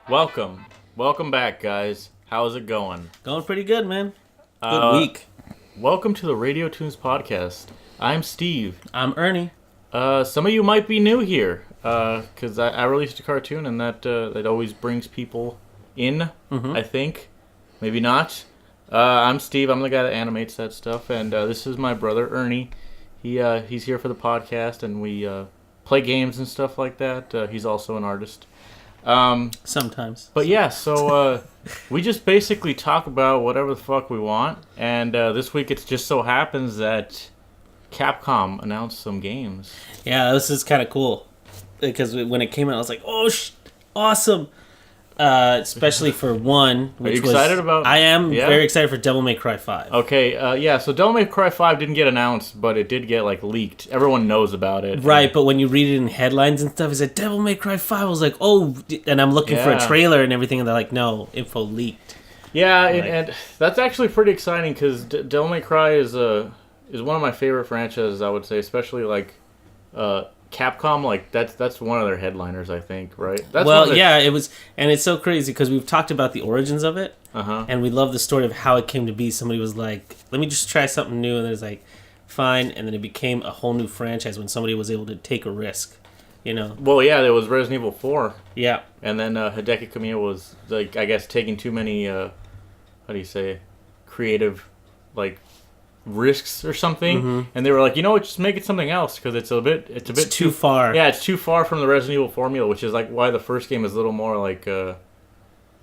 Welcome back, guys. How's it going? Going pretty good, man. Good week. Welcome to the Radio Toons podcast. I'm Steve. I'm Ernie. Some of you might be new here, because I released a cartoon, and that always brings people in, I think. Maybe not. I'm Steve. I'm the guy that animates that stuff, and this is my brother, Ernie. He's here for the podcast, and we play games and stuff like that. He's also an artist. Sometimes. But yeah, so we just basically talk about whatever the fuck we want, and this week it just so happens that Capcom announced some games. Yeah, this is kind of cool because when it came out, I was like, "Oh, awesome!" Especially for one, which Are you excited about? I am very excited for Devil May Cry 5. Okay, yeah. So Devil May Cry 5 didn't get announced, but it did get leaked. Everyone knows about it. Right, but when you read it in headlines and stuff, it said Devil May Cry 5. I was like, "Oh!" And I'm looking for a trailer and everything, and they're like, "No, info leaked." Yeah, and that's actually pretty exciting because Devil May Cry is one of my favorite franchises. I would say, especially Capcom, that's one of their headliners, I think, right? It was, and it's so crazy because we've talked about the origins of it, and we love the story of how it came to be. Somebody was like, "Let me just try something new," and then it's like, "Fine," and then it became a whole new franchise when somebody was able to take a risk, you know? Well, yeah, there was Resident Evil 4. Yeah. And then Hideki Kamiya was, I guess, taking too many, creative, risks or something, and they were like, just make it something else because it's a bit too far. Yeah, it's too far from the Resident Evil formula, which is why the first game is a little more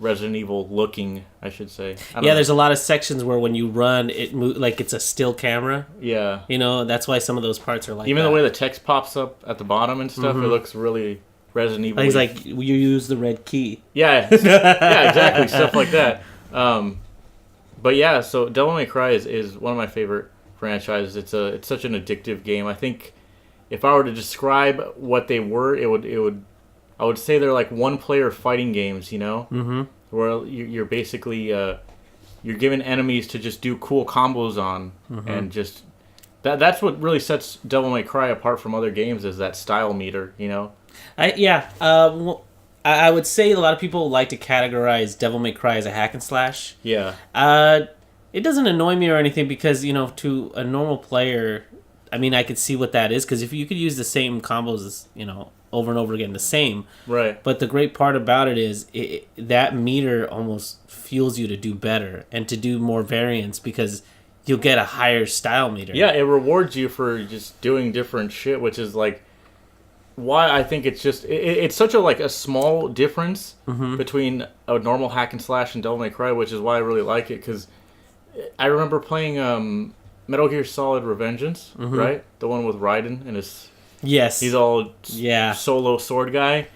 Resident Evil looking, I should say. There's a lot of sections where when you run, it it's a still camera. Yeah, that's why some of those parts are like even that. the way the text pops up at the bottom and stuff, it looks really Resident Evil. He's like, you use the red key. Yeah, yeah, exactly, stuff like that. But yeah, so Devil May Cry is one of my favorite franchises. It's such an addictive game. I think if I were to describe what they were, I would say they're like one-player fighting games, where you're basically you're given enemies to just do cool combos on, and just that's what really sets Devil May Cry apart from other games is that style meter, I would say a lot of people like to categorize Devil May Cry as a hack and slash. Yeah. It doesn't annoy me or anything because, to a normal player, I could see what that is because if you could use the same combos as, over and over again, the same. Right. But the great part about it is that meter almost fuels you to do better and to do more variants because you'll get a higher style meter. Yeah, it rewards you for just doing different shit, which is why I think it's just it's such a small difference between a normal hack and slash and Devil May Cry, which is why I really like it because I remember playing Metal Gear Solid Revengeance, right? The one with Raiden and he's all solo sword guy,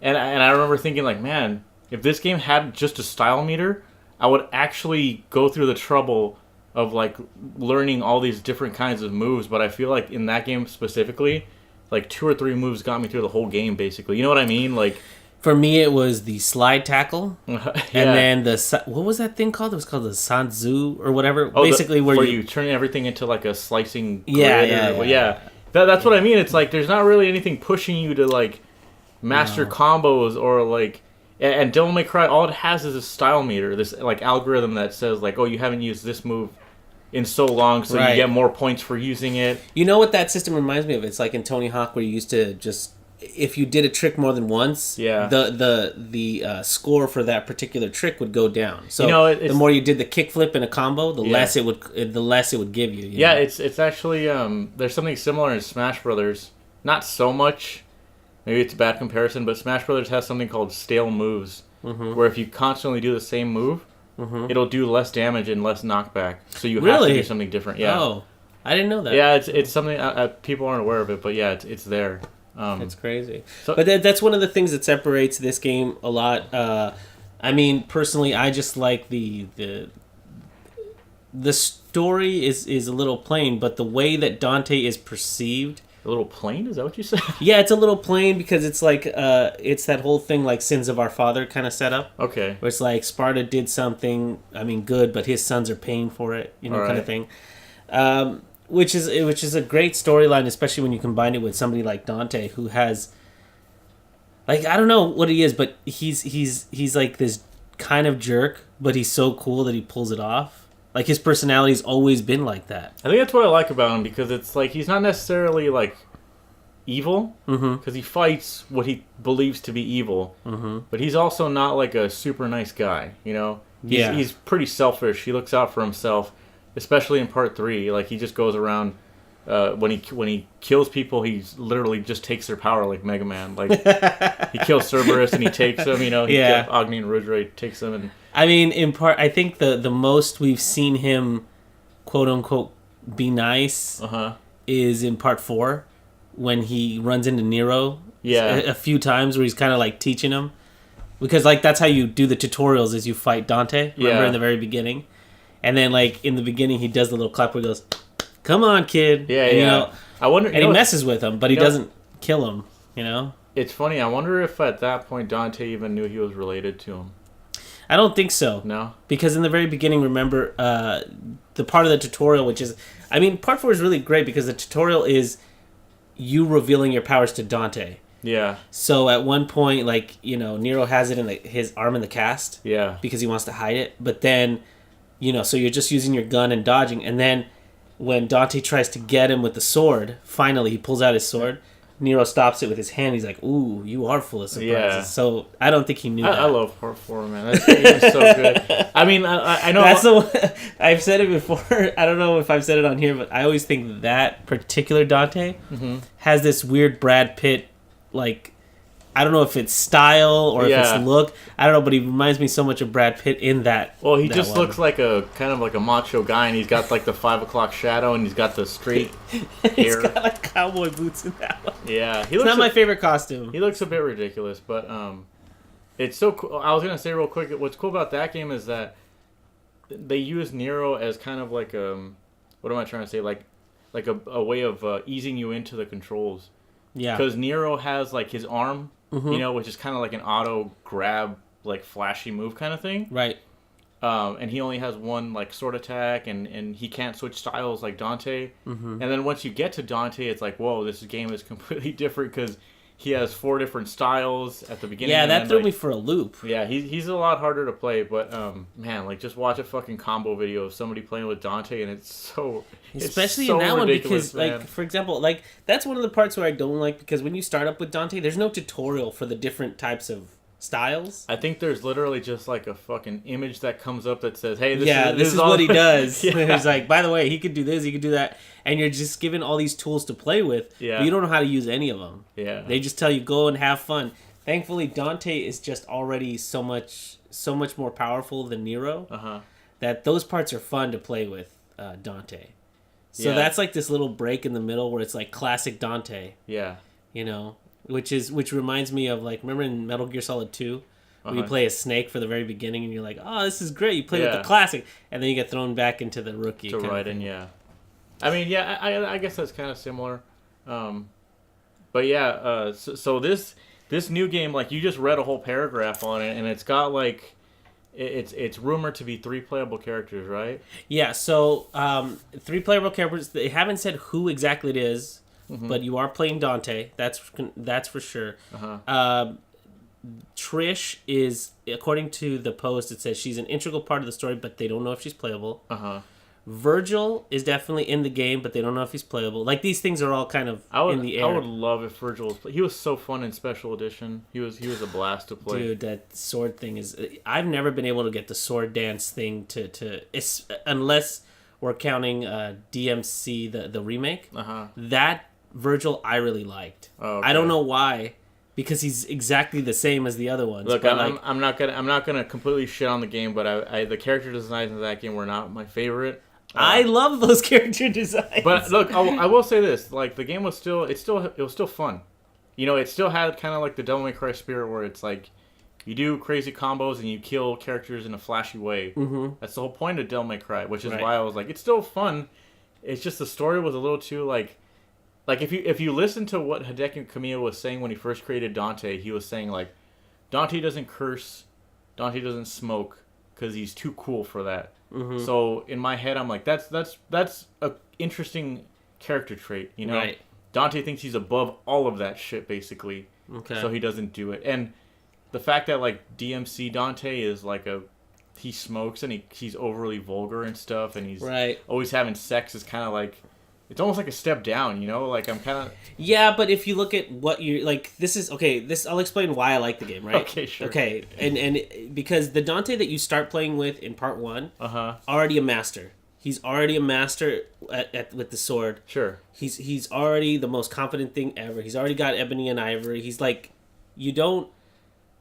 and I remember thinking man, if this game had just a style meter, I would actually go through the trouble of learning all these different kinds of moves. But I feel like in that game specifically, 2 or 3 moves got me through the whole game, basically. You know what I mean? For me, it was the slide tackle, and then what was that thing called? It was called the Sanzu or whatever. Basically, where you turn everything into a slicing grid. Yeah. That's what I mean. It's there's not really anything pushing you to master combos or And Devil May Cry, all it has is a style meter, this algorithm that says oh, you haven't used this move in so long, so you get more points for using it. You know what that system reminds me of? It's like in Tony Hawk where you used to just, if you did a trick more than once, the score for that particular trick would go down. So the more you did the kickflip in a combo, the less it would give you. You know? It's actually there's something similar in Smash Brothers. Not so much. Maybe it's a bad comparison, but Smash Brothers has something called stale moves, where if you constantly do the same move, it'll do less damage and less knockback. So you have to do something different. Yeah. Oh, I didn't know that. Yeah, it's something people aren't aware of it, but yeah, it's there. It's crazy. But that's one of the things that separates this game a lot. Personally, I just like the story is a little plain, but the way that Dante is perceived. A little plain? Is that what you said? Yeah, it's a little plain because it's it's that whole thing Sins of Our Father kind of setup. Okay. Where it's Sparta did something, good, but his sons are paying for it, kind of thing. Which is a great storyline, especially when you combine it with somebody like Dante, who has Like, I don't know what he is, but he's like this kind of jerk, but he's so cool that he pulls it off. Like, his personality's always been like that. I think that's what I like about him, because it's like he's not necessarily like evil, because he fights what he believes to be evil, but he's also not like a super nice guy, you know? He's pretty selfish. He looks out for himself, especially in part 3. Like, he just goes around, when he kills people, he literally just takes their power like megaman. Like, he kills Cerberus and he takes them, you know? He kills Agni and Rudra, takes them. And I mean, in part, I think the most we've seen him, quote unquote, be nice is in part 4, when he runs into Nero a few times, where he's kind of like teaching him. Because, like, that's how you do the tutorials, is you fight Dante, remember, in the very beginning? And then, like, in the beginning, he does the little clap where he goes, "Come on, kid." Yeah, and, you know, I wonder, and he messes with him, but he doesn't kill him, you know? It's funny, I wonder if at that point Dante even knew he was related to him. I don't think so. No? Because in the very beginning, remember, the part of the tutorial, which is... I mean, part 4 is really great, because the tutorial is you revealing your powers to Dante. Yeah. So at one point, like, you know, Nero has it in his arm in the cast. Yeah. Because he wants to hide it. But then, you know, so you're just using your gun and dodging. And then when Dante tries to get him with the sword, finally he pulls out his sword. Nero stops it with his hand. He's like, "Ooh, you are full of surprises." Yeah. So I don't think he knew that. I love part 4, man. That game is so good. I mean, I know... That's the one, I've said it before. I don't know if I've said it on here, but I always think that particular Dante has this weird Brad Pitt, like... I don't know if it's style or if it's look. I don't know, but he reminds me so much of Brad Pitt in that. Well, he just looks like a kind of like a macho guy, and he's got like the 5 o'clock shadow, and he's got the straight hair. He's got like cowboy boots in that one. Yeah, it's not my favorite costume. He looks a bit ridiculous, but it's so cool. I was gonna say real quick, what's cool about that game is that they use Nero as kind of like what am I trying to say? Like a way of easing you into the controls. Yeah, because Nero has like his arm. You know, which is kind of like an auto grab, like flashy move kind of thing. Right. And he only has one like sword attack, and he can't switch styles like Dante. And then once you get to Dante, it's like, whoa, this game is completely different, because he has 4 different styles at the beginning. Yeah, that threw me for a loop. Yeah, he's a lot harder to play, but man, like, just watch a fucking combo video of somebody playing with Dante, and it's so... Especially in that one, because, man. Like, for example, like, that's one of the parts where I don't like, because when you start up with Dante, there's no tutorial for the different types of styles. I think there's literally just, like, a fucking image that comes up that says, hey, this is what he does. It's like, by the way, he could do this, he could do that, and you're just given all these tools to play with, but you don't know how to use any of them. Yeah. They just tell you, go and have fun. Thankfully, Dante is just already so much more powerful than Nero, that those parts are fun to play with Dante. So that's like this little break in the middle where it's like classic Dante. Yeah. You know, which reminds me of, like, remember in Metal Gear Solid 2 where you play a Snake for the very beginning and you're like, oh, this is great. You play with the classic, and then you get thrown back into the rookie. To Raiden, yeah. I mean, yeah, I guess that's kind of similar. But yeah, so this new game, like, you just read a whole paragraph on it, and it's got like... It's rumored to be 3 playable characters, right? Yeah, so 3 playable characters. They haven't said who exactly it is, but you are playing Dante. That's for sure. Trish is, according to the post, it says she's an integral part of the story, but they don't know if she's playable. Virgil is definitely in the game, but they don't know if he's playable. Like, these things are all kind of in the air. I would love if Virgil was... He was so fun in Special Edition. He was a blast to play. Dude, that sword thing is... I've never been able to get the sword dance thing to unless we're counting DMC, the remake. That Virgil I really liked. Oh, okay. I don't know why. Because he's exactly the same as the other ones. Look, I'm not gonna completely shit on the game, but the character designs in that game were not my favorite. I love those character designs. But look, I will say this: like, the game was still fun. You know, it still had kind of like the Devil May Cry spirit, where it's like you do crazy combos and you kill characters in a flashy way. That's the whole point of Devil May Cry, which is why I was like, it's still fun. It's just the story was a little too like if you listen to what Hideki Kamiya was saying when he first created Dante, he was saying like, Dante doesn't curse, Dante doesn't smoke, because he's too cool for that. So in my head, I'm like, that's a interesting character trait, you know? Right. Dante thinks he's above all of that shit, basically. Okay. So he doesn't do it. And the fact that like DMC Dante is like he smokes and he's overly vulgar and stuff, and he's always having sex is kind of like, it's almost like a step down, you know? Like, I'm kind of... Yeah, but if you look at what you're... Like, this is... Okay, I'll explain why I like the game, right? Okay, sure. Okay, and because the Dante that you start playing with in part 1, already a master. He's already a master with the sword. Sure. He's already the most confident thing ever. He's already got ebony and ivory. He's like... You don't...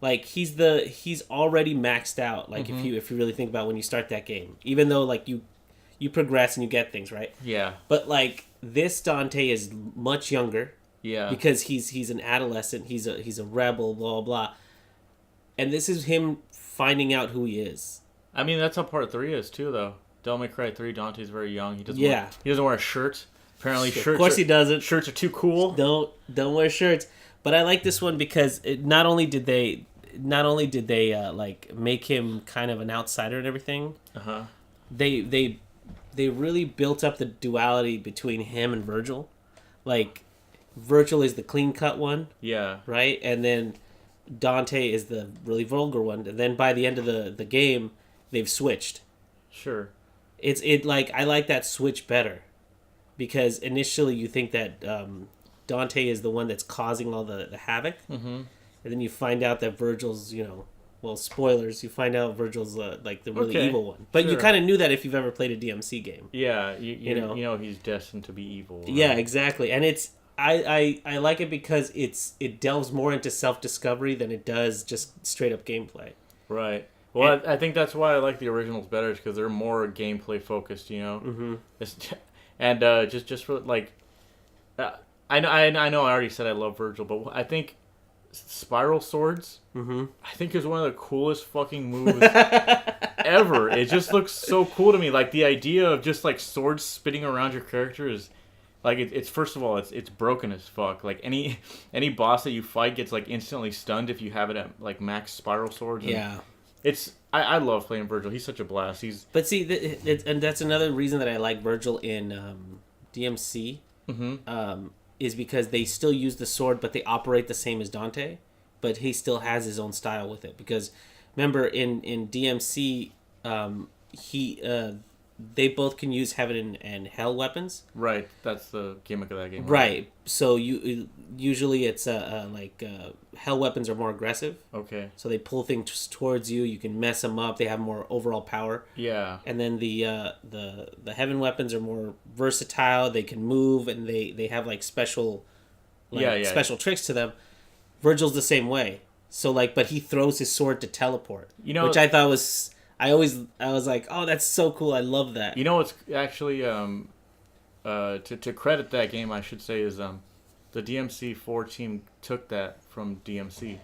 Like, he's already maxed out, like, if you really think about when you start that game. Even though, like, you progress and you get things, right? Yeah. But like this Dante is much younger. Yeah. Because he's an adolescent, he's a rebel, blah blah. And this is him finding out who he is. I mean, that's how part 3 is too, though. Devil May Cry 3, Dante's very young. He doesn't wear a shirt. Apparently, shirts. Of course, he doesn't. Shirts are too cool. Don't wear shirts. But I like this one because not only did they like make him kind of an outsider and everything. They really built up the duality between him and Virgil. Like, Virgil is the clean-cut one. Yeah. Right? And then Dante is the really vulgar one. And then by the end of the game, they've switched. Sure. Like, I like that switch better. Because initially you think that Dante is the one that's causing all the havoc. Mm-hmm. And then you find out that Virgil's, well, spoilers, you find out Virgil's like the really evil one. But you kind of knew that if you've ever played a DMC game. Yeah, you know he's destined to be evil. Right? Yeah, exactly. And it's I like it because it delves more into self-discovery than it does just straight up gameplay. Right. Well, I think that's why I like the originals better, because they're more gameplay focused, Mm-hmm. And just for like, I know I already said I love Virgil, but I think spiral swords, I think is one of the coolest fucking moves ever. It just looks so cool to me. Like, the idea of just like swords spinning around your character is like, it's first of all, it's broken as fuck. Like, any boss that you fight gets like instantly stunned if you have it at like max spiral swords. Yeah. I love playing Virgil. He's such a blast. But see, and that's another reason that I like Virgil in DMC. Is because they still use the sword, but they operate the same as Dante, but he still has his own style with it. Because remember, in DMC, they both can use heaven and hell weapons. Right, that's the gimmick of that game. Right. So usually it's hell weapons are more aggressive. Okay. So they pull things towards you. You can mess them up. They have more overall power. Yeah. And then the heaven weapons are more versatile. They can move, and they have like special special tricks to them. Virgil's the same way. So but he throws his sword to teleport. Which I thought was. I was like, oh, that's so cool. I love that. It's actually to credit that game, I should say, is the DMC4 team took that from DMC.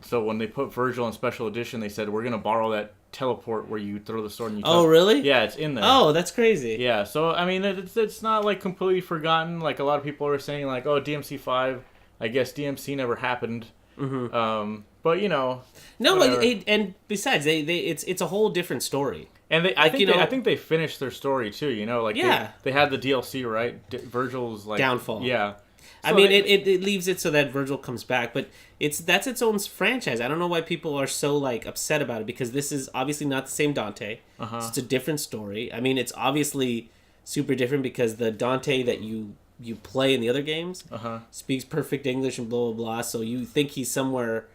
So when they put Virgil in Special Edition, they said, we're going to borrow that teleport where you throw the sword and you Oh, really? Yeah, it's in there. Oh, that's crazy. Yeah, so I mean, it's not like completely forgotten. Like, a lot of people are saying, like, oh, DMC5, I guess DMC never happened. Mm-hmm. But no, and besides, it's a whole different story. And I think they finished their story too. They had the DLC, right? Virgil's like downfall. Yeah, so I mean, it leaves it so that Virgil comes back, but that's its own franchise. I don't know why people are so like upset about it, because this is obviously not the same Dante. It's a different story. I mean, it's obviously super different because the Dante that you play in the other games speaks perfect English and blah blah blah. So you think he's somewhere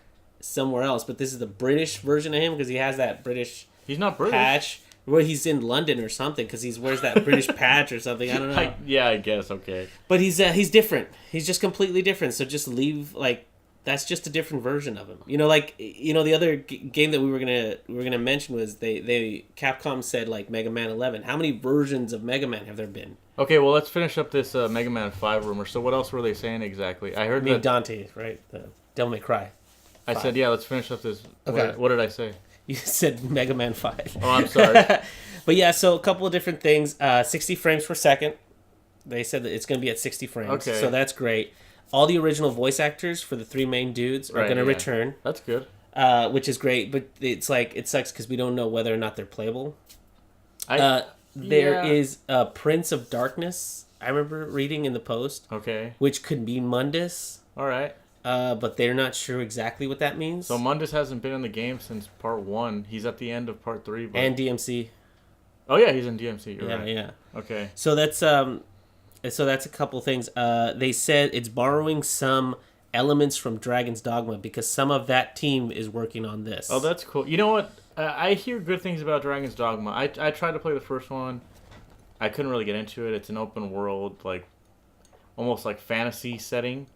else, but this is the British version of him because he has that British. He's not British. Patch. Well, he's in London or something because he wears that British patch or something. I don't know. I guess okay. But he's different. He's just completely different. So just leave that's just a different version of him. The other game that we were gonna mention was they Capcom said like Mega Man 11. How many versions of Mega Man have there been? Okay, well, let's finish up this Mega Man 5 rumor. So what else were they saying exactly? I heard that Dante, right? The Devil May Cry. I said, yeah, let's finish up this. Okay. What did I say? You said Mega Man 5. Oh, I'm sorry. But yeah, so a couple of different things. 60 frames per second. They said that it's going to be at 60 frames. Okay. So that's great. All the original voice actors for the three main dudes are going to return. That's good. Which is great, but it's like, it sucks because we don't know whether or not they're playable. There is a Prince of Darkness, I remember reading in the post. Okay. Which could be Mundus. All right. but they're not sure exactly what that means. So Mundus hasn't been in the game since part 1. He's at the end of part 3. But... And DMC. Oh yeah, he's in DMC. You're right. Yeah. Okay. So that's a couple things. They said it's borrowing some elements from Dragon's Dogma because some of that team is working on this. Oh, that's cool. You know what? I hear good things about Dragon's Dogma. I tried to play the first one. I couldn't really get into it. It's an open world, like almost like fantasy setting.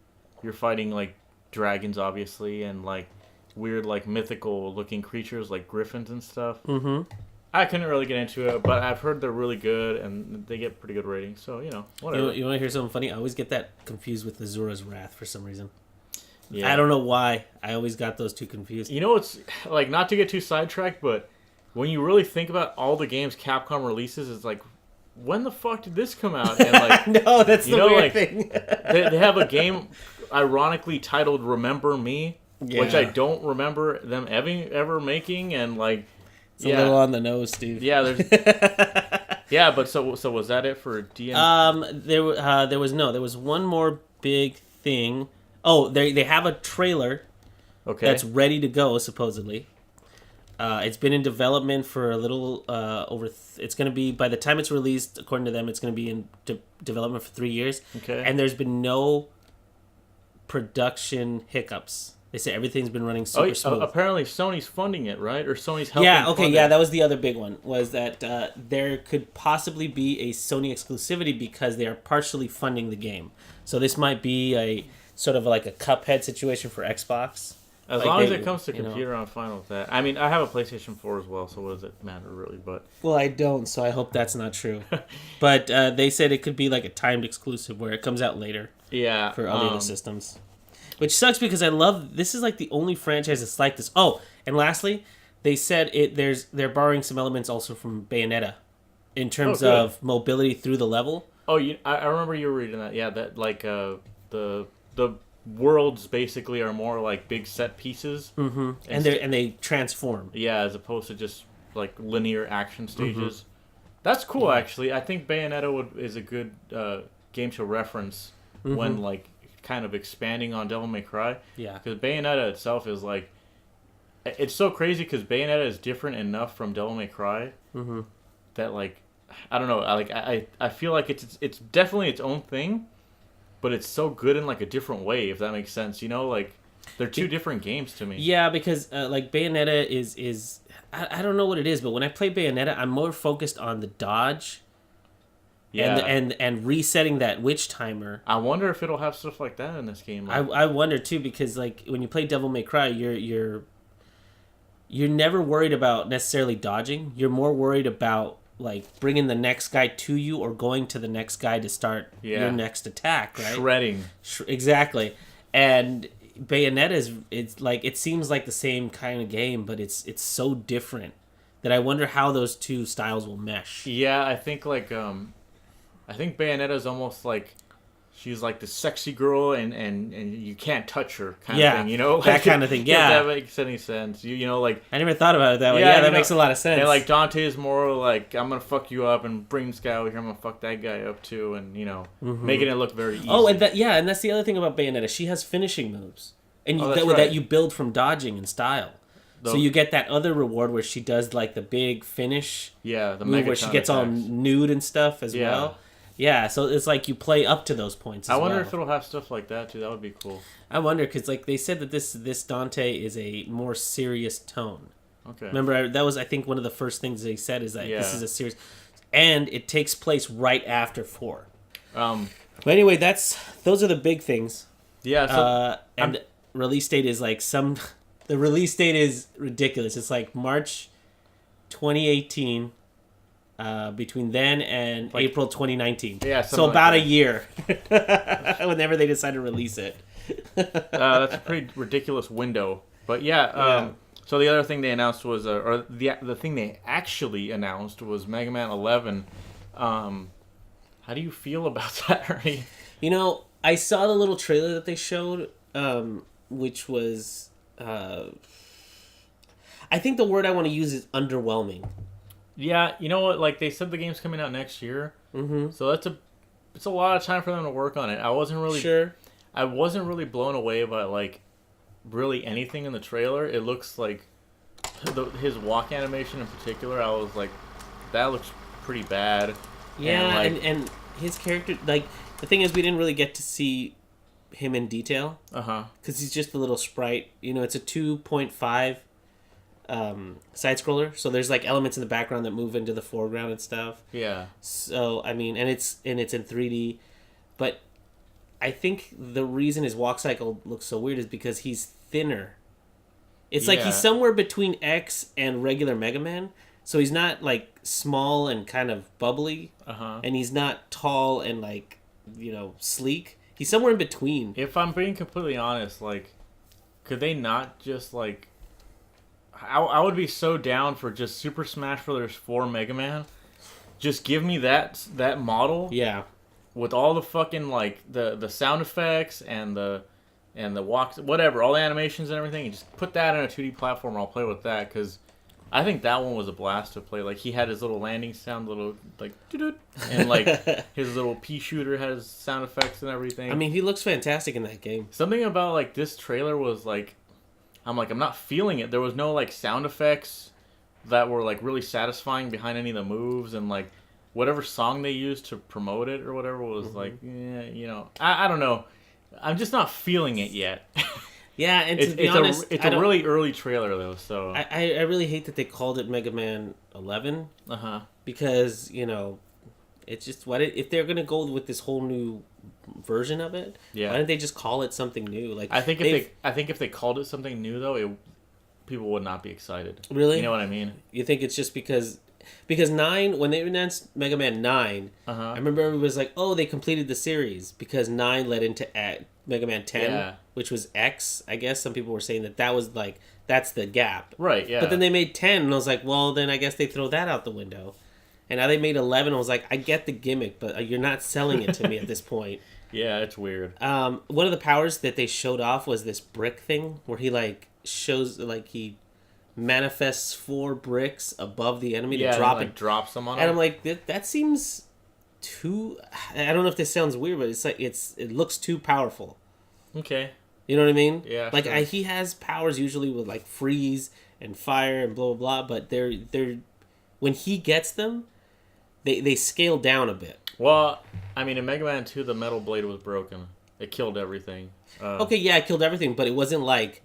You're fighting like dragons, obviously, and like weird, like mythical looking creatures like griffins and stuff. Mm-hmm. I couldn't really get into it, but I've heard they're really good and they get pretty good ratings. So whatever. You want to hear something funny? I always get that confused with Azura's Wrath for some reason. Yeah. I don't know why. I always got those two confused. You know, it's like not to get too sidetracked, but when you really think about all the games Capcom releases, it's like, when the fuck did this come out? And like, no, that's the weird thing. they have a game ironically titled Remember Me, which I don't remember them ever making, and like, it's a little on the nose, Steve. Yeah, there's. Yeah, but so was that it for DM? There was one more big thing. Oh, they have a trailer. Okay. That's ready to go supposedly. It's been in development for a little over. It's going to be, by the time it's released, according to them, it's going to be in development for 3 years. Okay. And there's been no production hiccups. They say everything's been running super smooth. Apparently Sony's funding it, right? Or Sony's helping. Yeah. Okay. Yeah, that was the other big one. Was that there could possibly be a Sony exclusivity because they are partially funding the game. So this might be a sort of like a Cuphead situation for Xbox. As long as it comes to computer, I'm fine with that. I mean, I have a PlayStation 4 as well, so what does it matter, really? But well, I don't, so I hope that's not true. But they said it could be like a timed exclusive where it comes out later. Yeah. For other systems. Which sucks because I love... This is like the only franchise that's like this. Oh, and lastly, they said they're borrowing some elements also from Bayonetta in terms of mobility through the level. Oh, I remember you were reading that. Yeah, that like the worlds basically are more like big set pieces, and they transform. Yeah, as opposed to just like linear action stages. That's cool, actually. I think Bayonetta is a good game to reference when like kind of expanding on Devil May Cry. Yeah, because Bayonetta itself is like, it's so crazy because Bayonetta is different enough from Devil May Cry that like, I don't know, I feel like it's definitely its own thing. But it's so good in like a different way, if that makes sense. You know, like they're two different games to me. Yeah, because like Bayonetta is I don't know what it is, but when I play Bayonetta, I'm more focused on the dodge. Yeah. And resetting that witch timer. I wonder if it'll have stuff like that in this game. I wonder too, because like when you play Devil May Cry, you're never worried about necessarily dodging. You're more worried about like bringing the next guy to you or going to the next guy to start your next attack, right? Shredding. Exactly. And Bayonetta it's like, it seems like the same kind of game, but it's so different that I wonder how those two styles will mesh. Yeah, I think like I think Bayonetta is almost like she's like the sexy girl and you can't touch her kind of thing, you know? Like, that kind of thing, yeah. If that makes any sense. You know, like... I never thought about it that way. Yeah, that makes a lot of sense. And like Dante is more like, I'm going to fuck you up and bring this guy over here, I'm going to fuck that guy up too, and, you know, making it look very easy. Oh, and that's the other thing about Bayonetta. She has finishing moves. And that you build from dodging and style. So you get that other reward where she does like the big finish the move where she gets all nude and stuff as well. Yeah, so it's like you play up to those points as I wonder if it'll have stuff like that, too. That would be cool. I wonder, because like they said that this Dante is a more serious tone. Okay. Remember, that was, I think, one of the first things they said is that this is a serious... And it takes place right after 4. But anyway, those are the big things. Yeah, so... and release date is like the release date is ridiculous. It's like March 2018... between then and like, April 2019. Yeah, so about a year. Whenever they decide to release it. That's a pretty ridiculous window. But so the other thing they announced was, or the thing they actually announced was Mega Man 11. How do you feel about that, Ernie? You know, I saw the little trailer that they showed, which was, I think the word I want to use is underwhelming. Yeah, you know what? Like they said, the game's coming out next year, so it's a lot of time for them to work on it. I wasn't really sure. I wasn't really blown away by like really anything in the trailer. It looks like his walk animation in particular. I was like, that looks pretty bad. Yeah, and his character, like, the thing is, we didn't really get to see him in detail. Because he's just a little sprite. You know, it's a 2.5 side scroller, so there's like elements in the background that move into the foreground and stuff. Yeah. So I mean, and it's in 3D, but I think the reason his walk cycle looks so weird is because he's thinner. It's like he's somewhere between X and regular Mega Man. So he's not like small and kind of bubbly, and he's not tall and like, you know, sleek. He's somewhere in between. If I'm being completely honest, like, could they not just like? I would be so down for just Super Smash Bros. 4 Mega Man. Just give me that model. Yeah. With all the fucking like the sound effects and the walks, whatever, all the animations and everything, and just put that in a 2D platform. I'll play with that because I think that one was a blast to play. Like, he had his little landing sound, little like doo-doo, and like his little pea shooter has sound effects and everything. I mean, he looks fantastic in that game. Something about like this trailer was like, I'm not feeling it. There was no like sound effects that were like really satisfying behind any of the moves, and like whatever song they used to promote it or whatever was like, yeah, you know, I don't know. I'm just not feeling it yet. Yeah, and to be honest, it's a really early trailer though. So I really hate that they called it Mega Man 11. Because, you know, it's just if they're gonna go with this whole new version of it, why didn't they just call it something new? Like, I think if they called it something new though, people would not be excited. Really? You know what I mean? You think it's just because 9, when they announced Mega Man 9, I remember everybody was like, oh, they completed the series because 9 led into Mega Man 10, which was X, I guess. Some people were saying that was like, that's the gap. Right, yeah. But then they made 10, and I was like, well, then I guess they throw that out the window. And now they made 11, I was like, I get the gimmick, but you're not selling it to me at this point. Yeah, it's weird. One of the powers that they showed off was this brick thing, where he like shows, like, he manifests 4 bricks above the enemy to drop it. Drops them on and I'm like, that seems too. I don't know if this sounds weird, but it's like it looks too powerful. Okay. You know what I mean? Yeah. Like, sure. he has powers usually with like freeze and fire and blah blah blah, but they're when he gets them, they scale down a bit. Well, I mean, in Mega Man 2, the metal blade was broken. It killed everything. Okay, yeah, it killed everything, but it wasn't like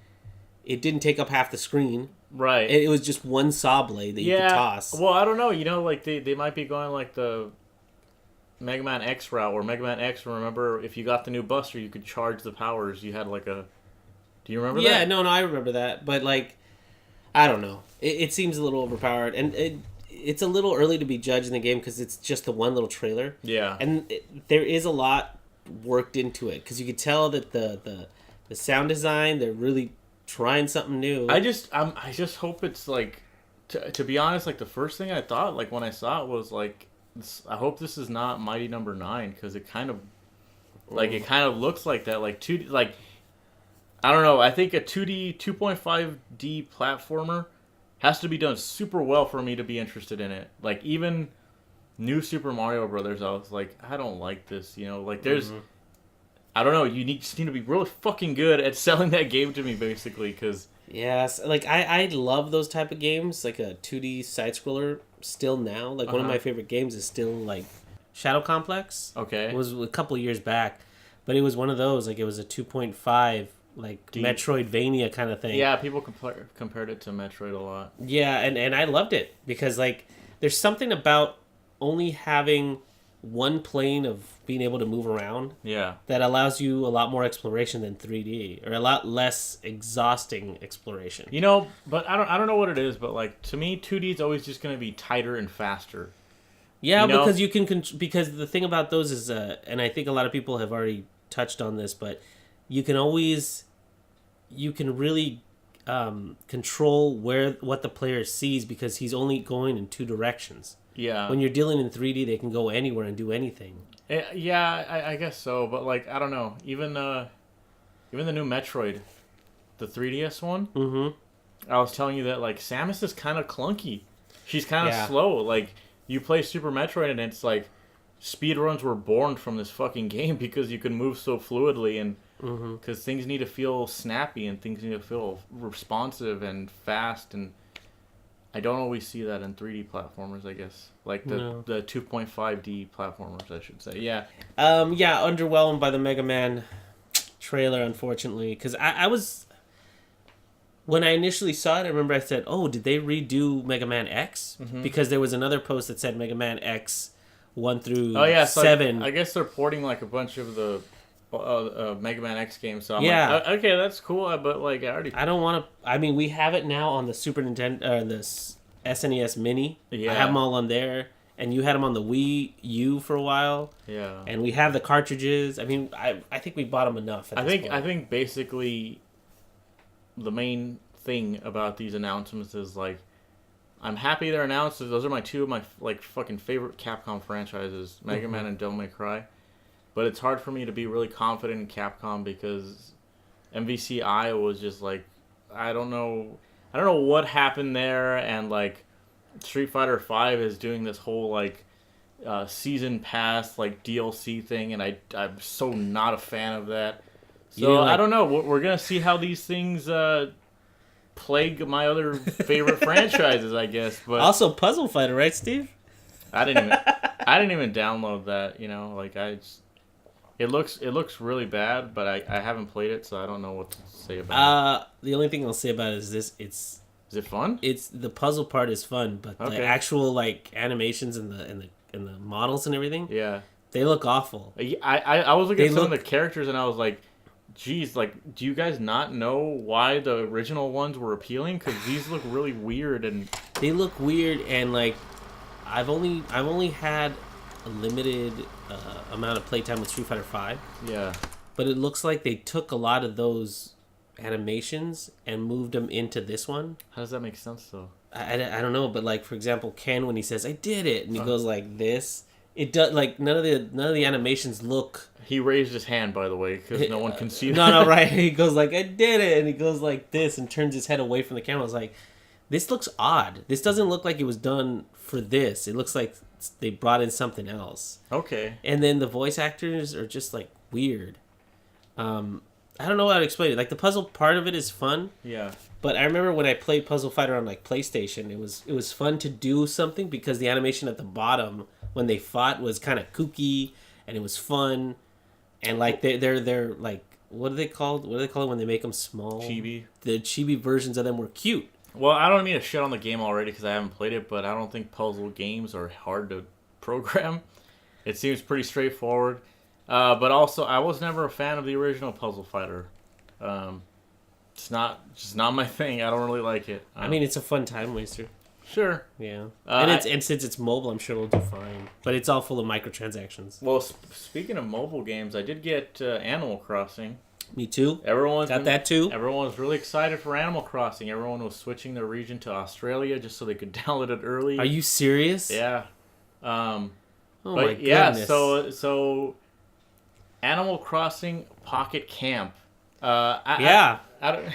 it didn't take up half the screen. Right. It was just one saw blade that you could toss. Well, I don't know. You know, like they might be going like the Mega Man X route, where Mega Man X, remember, if you got the new Buster, you could charge the powers. You had like a... Do you remember that? Yeah, no, I remember that. But, like, I don't know. It seems a little overpowered. And it's a little early to be judging the game because it's just the one little trailer. Yeah. And there is a lot worked into it because you could tell that the sound design, they're really trying something new. I just hope it's like... To be honest, like, the first thing I thought, like, when I saw it was, like... I hope this is not Mighty Number 9 because it kind of looks like that, like 2D, like, I don't know. I think a 2D 2.5D platformer has to be done super well for me to be interested in it. Like, even new Super Mario Brothers, I was like, I don't like this. You know, like, there's I don't know. You just need to be really fucking good at selling that game to me, basically, because... Yes, like, I love those type of games, like a 2D side-scroller still now. Like, one of my favorite games is still, like, Shadow Complex. Okay. It was a couple years back, but it was one of those, like, it was a 2.5, like, Metroidvania kind of thing. Yeah, people compared it to Metroid a lot. Yeah, and I loved it, because, like, there's something about only having one plane of being able to move around that allows you a lot more exploration than 3D, or a lot less exhausting exploration. You know, but I don't know what it is, but like, to me 2D is always just going to be tighter and faster. Yeah, you know? Because you can because the thing about those is and I think a lot of people have already touched on this, but you can really control what the player sees because he's only going in 2 directions. Yeah. When you're dealing in 3D, they can go anywhere and do anything. Yeah, I guess so. But, like, I don't know. Even the new Metroid, the 3DS one, I was telling you that, like, Samus is kind of clunky. She's kind of slow. Like, you play Super Metroid and it's like speedruns were born from this fucking game because you can move so fluidly. And because things need to feel snappy and things need to feel responsive and fast, and I don't always see that in 3D platformers, I guess. Like the 2.5D platformers, I should say. Yeah. Underwhelmed by the Mega Man trailer, unfortunately, because I was... When I initially saw it, I remember I said, "Oh, did they redo Mega Man X?" Because there was another post that said Mega Man X 1 through 7. I guess they're porting like a bunch of the Mega Man X games. So I'm like, okay, that's cool. But like, I don't want to. I mean, we have it now on the Super Nintendo, the SNES Mini. Yeah, I have them all on there, and you had them on the Wii U for a while. Yeah, and we have the cartridges. I mean, I think we bought them enough. I think basically the main thing about these announcements is like, I'm happy they're announced. Those are two of my like fucking favorite Capcom franchises, Mega Man and Devil May Cry. But it's hard for me to be really confident in Capcom because MVCI was just like, I don't know what happened there, and like Street Fighter V is doing this whole like season pass like DLC thing, and I'm so not a fan of that. So I don't know. We're gonna see how these things plague my other favorite franchises, I guess. But also Puzzle Fighter, right, Steve? I didn't even download that. Like it looks really bad, but I haven't played it, so I don't know what to say about it. The only thing I'll say about it is this: is it fun? It's the puzzle part is fun, but the actual like animations and the models and everything, they look awful. I was looking at some of the characters and I was like, geez, like, do you guys not know why the original ones were appealing? Because these look really weird, and they look weird, and like, I've only had a limited amount of playtime with Street Fighter V. Yeah, but it looks like they took a lot of those animations and moved them into this one. How does that make sense, though? I don't know, but like, for example, Ken, when he says "I did it," and he goes like this, it does like none of the animations look. He raised his hand, by the way, because no one can see that. No, right. He goes like, "I did it," and he goes like this and turns his head away from the camera. I was like, this looks odd. This doesn't look like it was done for this. It looks like they brought in something else. Okay. And then the voice actors are just like weird. I don't know how to explain it. Like, the puzzle part of it is fun. Yeah. But I remember when I played Puzzle Fighter on like PlayStation, it was fun to do something because the animation at the bottom when they fought was kind of kooky and it was fun. And like they're like, what are they called? What do they call it when they make them small? Chibi. The chibi versions of them were cute. Well, I don't mean to shit on the game already because I haven't played it, but I don't think puzzle games are hard to program. It seems pretty straightforward. But also, I was never a fan of the original Puzzle Fighter. It's just not my thing. I don't really like it. I mean, it's a fun time waster. Sure. Yeah. And since it's mobile, I'm sure it'll do fine. But it's all full of microtransactions. Well, speaking of mobile games, I did get Animal Crossing. Me too. Got that too. Everyone was really excited for Animal Crossing. Everyone was switching their region to Australia just so they could download it early. Are you serious? Yeah. Oh my goodness. So Animal Crossing Pocket Camp. I don't,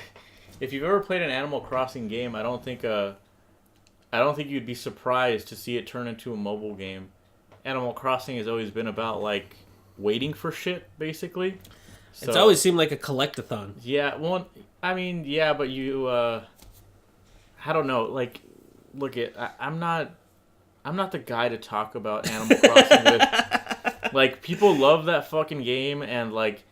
if you've ever played an Animal Crossing game, I don't think you'd be surprised to see it turn into a mobile game. Animal Crossing has always been about like waiting for shit, basically. So, it's always seemed like a collect-a-thon. Yeah, well, I mean, yeah, but you, I don't know. Like, look, I'm not the guy to talk about Animal Crossing with. Like, people love that fucking game, and like,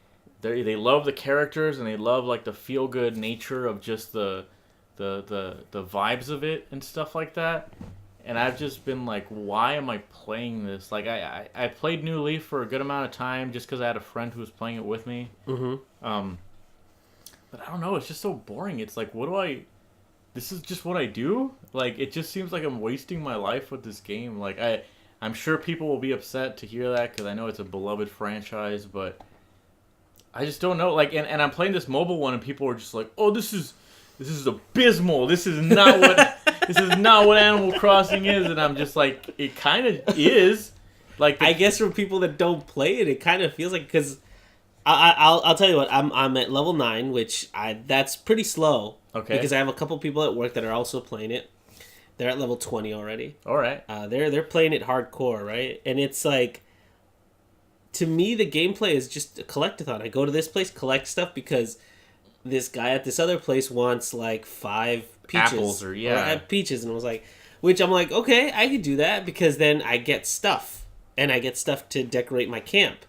they love the characters, and they love like the feel-good nature of just the vibes of it and stuff like that. And I've just been like, why am I playing this? Like, I played New Leaf for a good amount of time just because I had a friend who was playing it with me. Mm-hmm. But I don't know. It's just so boring. It's like, this is just what I do? Like, it just seems like I'm wasting my life with this game. Like, I'm sure people will be upset to hear that because I know it's a beloved franchise, but I just don't know. Like, and I'm playing this mobile one, and people are just like, oh, this is abysmal. This is not what Animal Crossing is. And I'm just like, it kind of is. Like, I guess for people that don't play it, it kind of feels like, because I'll tell you what, I'm at level 9, which that's pretty slow. Okay. Because I have a couple people at work that are also playing it. They're at level 20 already. All right. They're playing it hardcore, right? And it's like, to me, the gameplay is just a collectathon. I go to this place, collect stuff because this guy at this other place wants like 5 peaches. Apples or peaches. And I was like, which I'm like, okay, I could do that because then I get stuff. And I get stuff to decorate my camp.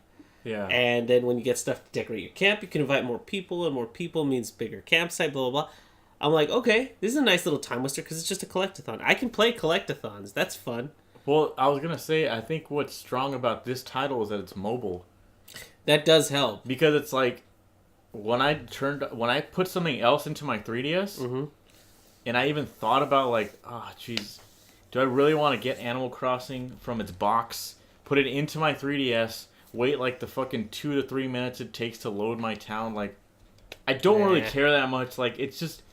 Yeah. And then when you get stuff to decorate your camp, you can invite more people, and more people means bigger campsite, blah, blah, blah. I'm like, okay, this is a nice little time waster because it's just a collectathon. I can play collectathons. That's fun. Well, I was going to say, I think what's strong about this title is that it's mobile. That does help. Because it's like, when I put something else into my 3DS, and I even thought about like, oh, jeez, do I really want to get Animal Crossing from its box, put it into my 3DS, wait like the fucking 2 to 3 minutes it takes to load my town? Like, I don't really care that much. Like, it's just,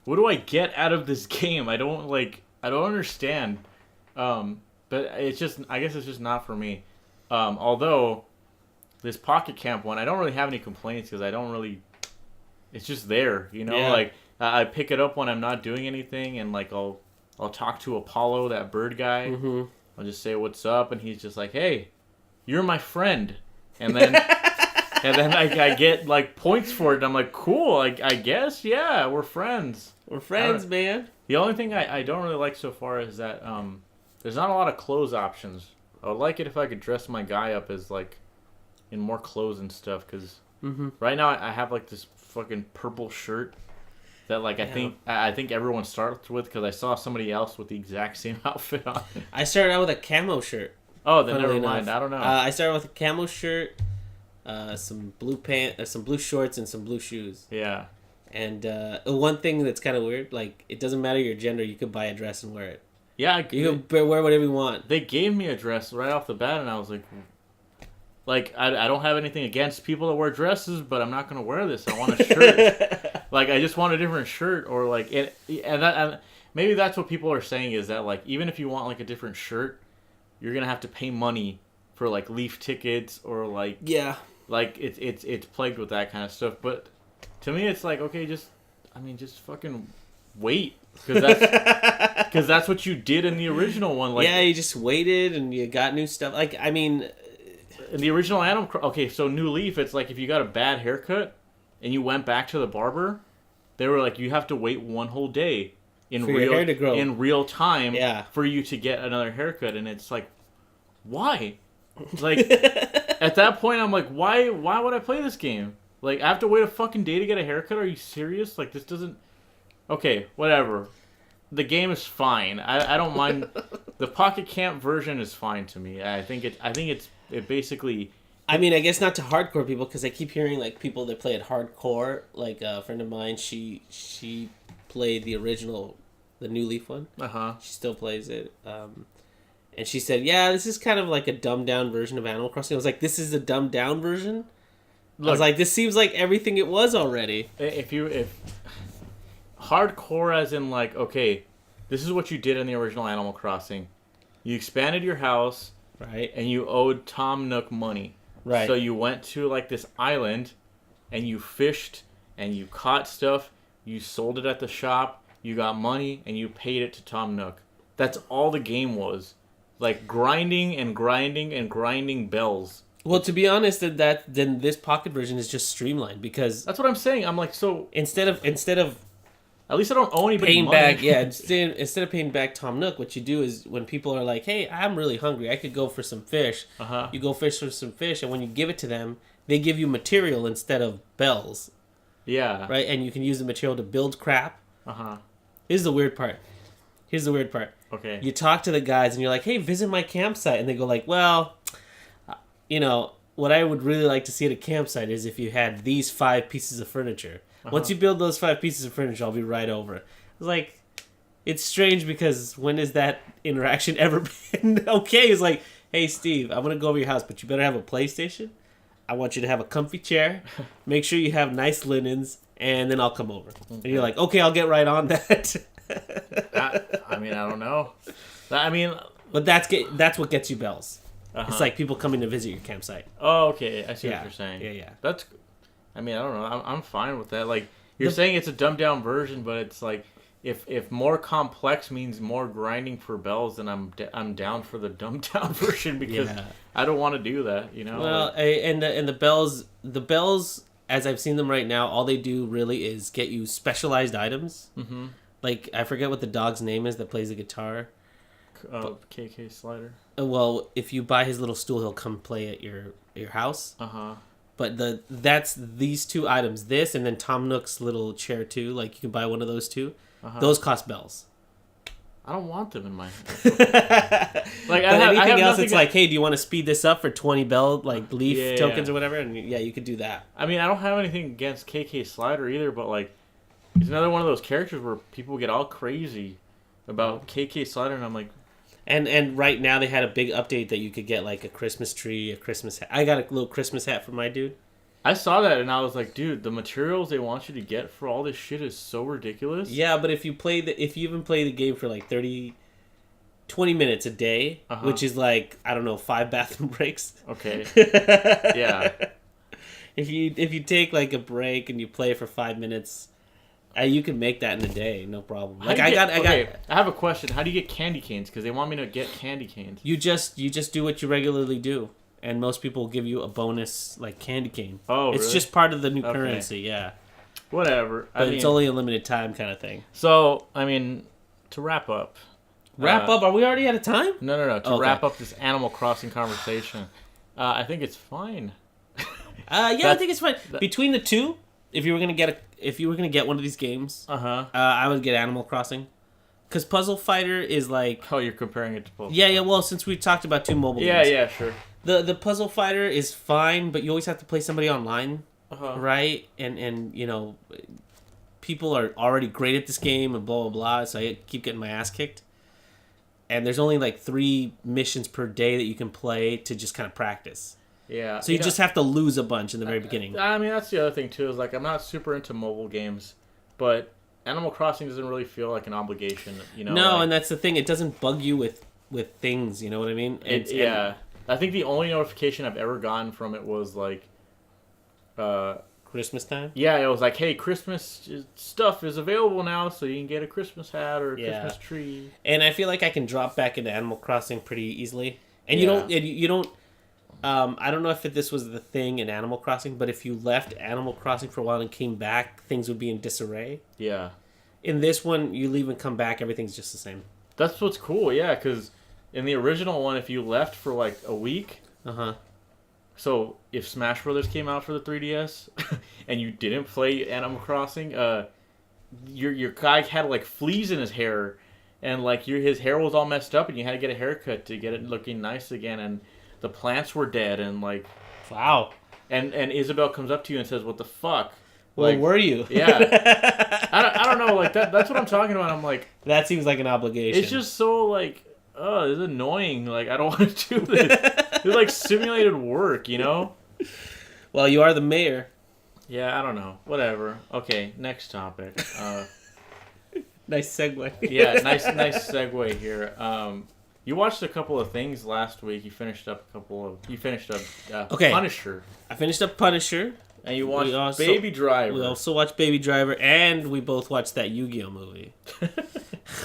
what do I get out of this game? I don't understand. But it's just, I guess it's just not for me. Although, this Pocket Camp one, I don't really have any complaints because I don't really, it's just there, you know? Yeah. Like, I pick it up when I'm not doing anything, and like, I'll talk to Apollo, that bird guy. I'll just say what's up, and he's just like, hey, you're my friend. And then I get like points for it, and I'm like, cool, I guess, yeah, we're friends. We're friends, man. The only thing I don't really like so far is that there's not a lot of clothes options. I would like it if I could dress my guy up as like in more clothes and stuff, because right now I have like this fucking purple shirt that like I think everyone starts with, because I saw somebody else with the exact same outfit on. I started out with a camo shirt. Oh, then never mind. I don't know. I started with a camo shirt, some blue shorts, and some blue shoes. Yeah. And one thing that's kind of weird, like, it doesn't matter your gender, you could buy a dress and wear it. Yeah, you can wear whatever you want. They gave me a dress right off the bat, and I was like, I don't have anything against people that wear dresses, but I'm not gonna wear this. I want a shirt. Like, I just want a different shirt, or like it, and maybe that's what people are saying, is that like, even if you want like a different shirt, you're gonna have to pay money for like Leaf tickets, or like like it's plagued with that kind of stuff. But to me, it's like, okay, just fucking wait, because that's what you did in the original one. Like, yeah, you just waited and you got new stuff. Like, I mean, in the original okay, so New Leaf, it's like if you got a bad haircut and you went back to the barber, they were like, you have to wait one whole day in real time for you to get another haircut. And it's like, why? Like, at that point, I'm like, why would I play this game? Like, I have to wait a fucking day to get a haircut? Are you serious? Like, this doesn't... Okay, whatever. The game is fine. I don't mind. The Pocket Camp version is fine to me. I think it basically... I mean, I guess not to hardcore people, because I keep hearing like people that play it hardcore. Like a friend of mine, she played the original, the New Leaf one. She still plays it. And she said, yeah, this is kind of like a dumbed down version of Animal Crossing. I was like, this is a dumbed down version? Look, I was like, this seems like everything it was already. If hardcore as in like, okay, this is what you did in the original Animal Crossing. You expanded your house, right? And you owed Tom Nook money. Right. So you went to like this island and you fished and you caught stuff, you sold it at the shop, you got money, and you paid it to Tom Nook. That's all the game was. Like grinding and grinding and grinding bells. Well, to be honest, then this Pocket version is just streamlined, because that's what I'm saying. I'm like, so instead of at least I don't owe anybody paying money. Back, yeah. Instead of paying back Tom Nook, what you do is, when people are like, "Hey, I'm really hungry. I could go for some fish." You go fish for some fish, and when you give it to them, they give you material instead of bells. Yeah. Right, and you can use the material to build crap. Here's the weird part. Okay. You talk to the guys, and you're like, "Hey, visit my campsite," and they go like, "Well, you know, what I would really like to see at a campsite is if you had these 5 pieces of furniture. Once you build those 5 pieces of furniture, I'll be right over." It's like, it's strange, because when has that interaction ever been okay? It's like, "Hey, Steve, I'm going to go over your house, but you better have a PlayStation. I want you to have a comfy chair. Make sure you have nice linens, and then I'll come over." Okay. And you're like, "Okay, I'll get right on that." I mean, I don't know. I mean... But that's what gets you bells. It's like people coming to visit your campsite. Oh, okay. I see what you're saying. Yeah. I mean, I don't know. I'm fine with that. Like, you're saying it's a dumbed down version, but it's like, if more complex means more grinding for bells, then I'm down for the dumbed down version because I don't want to do that, you know. Well, and the bells as I've seen them right now, all they do really is get you specialized items. Mm-hmm. Like I forget what the dog's name is that plays the guitar. KK Slider. Well, if you buy his little stool, he'll come play at your house. But that's these two items, this and then Tom Nook's little chair too. Like you can buy one of those too. Those cost bells. I don't want them in my house. Like anything else, it's like, hey, do you want to speed this up for 20 bell like leaf tokens or whatever? And you could do that. I mean, I don't have anything against KK Slider either, but like, he's another one of those characters where people get all crazy about KK Slider, and I'm like. And right now they had a big update that you could get like a Christmas tree, a Christmas hat. I got a little Christmas hat for my dude. I saw that and I was like, dude, the materials they want you to get for all this shit is so ridiculous. Yeah, but if you even play the game for like 20 minutes a day, which is like, I don't know, 5 bathroom breaks. Okay. Yeah. If you take like a break and you play for 5 minutes, you can make that in a day, no problem. Like I have a question. How do you get candy canes? Because they want me to get candy canes. You just do what you regularly do. And most people will give you a bonus, like, candy cane. Oh, it's really? just part of the new currency, yeah. Whatever. But it's only a limited time kind of thing. So, I mean, to wrap up. Are we already out of time? No. To wrap up this Animal Crossing conversation, I think it's fine. I think it's fine. Between the two, if you were gonna get one of these games, I would get Animal Crossing. Because Puzzle Fighter is like... Oh, you're comparing it to Puzzle Fighter. Yeah, well, since we talked about two mobile games. Yeah, sure. The Puzzle Fighter is fine, but you always have to play somebody online, right? And you know, people are already great at this game and blah, blah, blah, so I keep getting my ass kicked. And there's only like 3 missions per day that you can play to just kind of practice. Yeah. So you just have to lose a bunch in the very beginning. I mean, that's the other thing, too, is like I'm not super into mobile games, but... Animal Crossing doesn't really feel like an obligation, you know? No, and that's the thing. It doesn't bug you with things, you know what I mean? I think the only notification I've ever gotten from it was, like... Christmas time? Yeah, it was like, hey, Christmas stuff is available now, so you can get a Christmas hat or a Christmas tree. And I feel like I can drop back into Animal Crossing pretty easily. And you don't... I don't know if this was the thing in Animal Crossing, but if you left Animal Crossing for a while and came back, things would be in disarray. Yeah. In this one, you leave and come back, everything's just the same. That's what's cool, yeah, because in the original one, if you left for like a week... So, if Smash Brothers came out for the 3DS, and you didn't play Animal Crossing, your guy had like fleas in his hair, and like his hair was all messed up, and you had to get a haircut to get it looking nice again, and... The plants were dead, and like, wow. And Isabel comes up to you and says, "What the fuck?" Well, were you? Yeah. I don't know. Like that's what I'm talking about. I'm like, that seems like an obligation. It's just so like, it's annoying. Like I don't want to do this. It's like simulated work, you know. Well, you are the mayor. Yeah, I don't know. Whatever. Okay, next topic. Nice segue. Yeah, nice segue here. You watched a couple of things last week. You finished up Punisher. I finished up Punisher. And you watched Baby Driver. We also watched Baby Driver, and we both watched that Yu-Gi-Oh movie.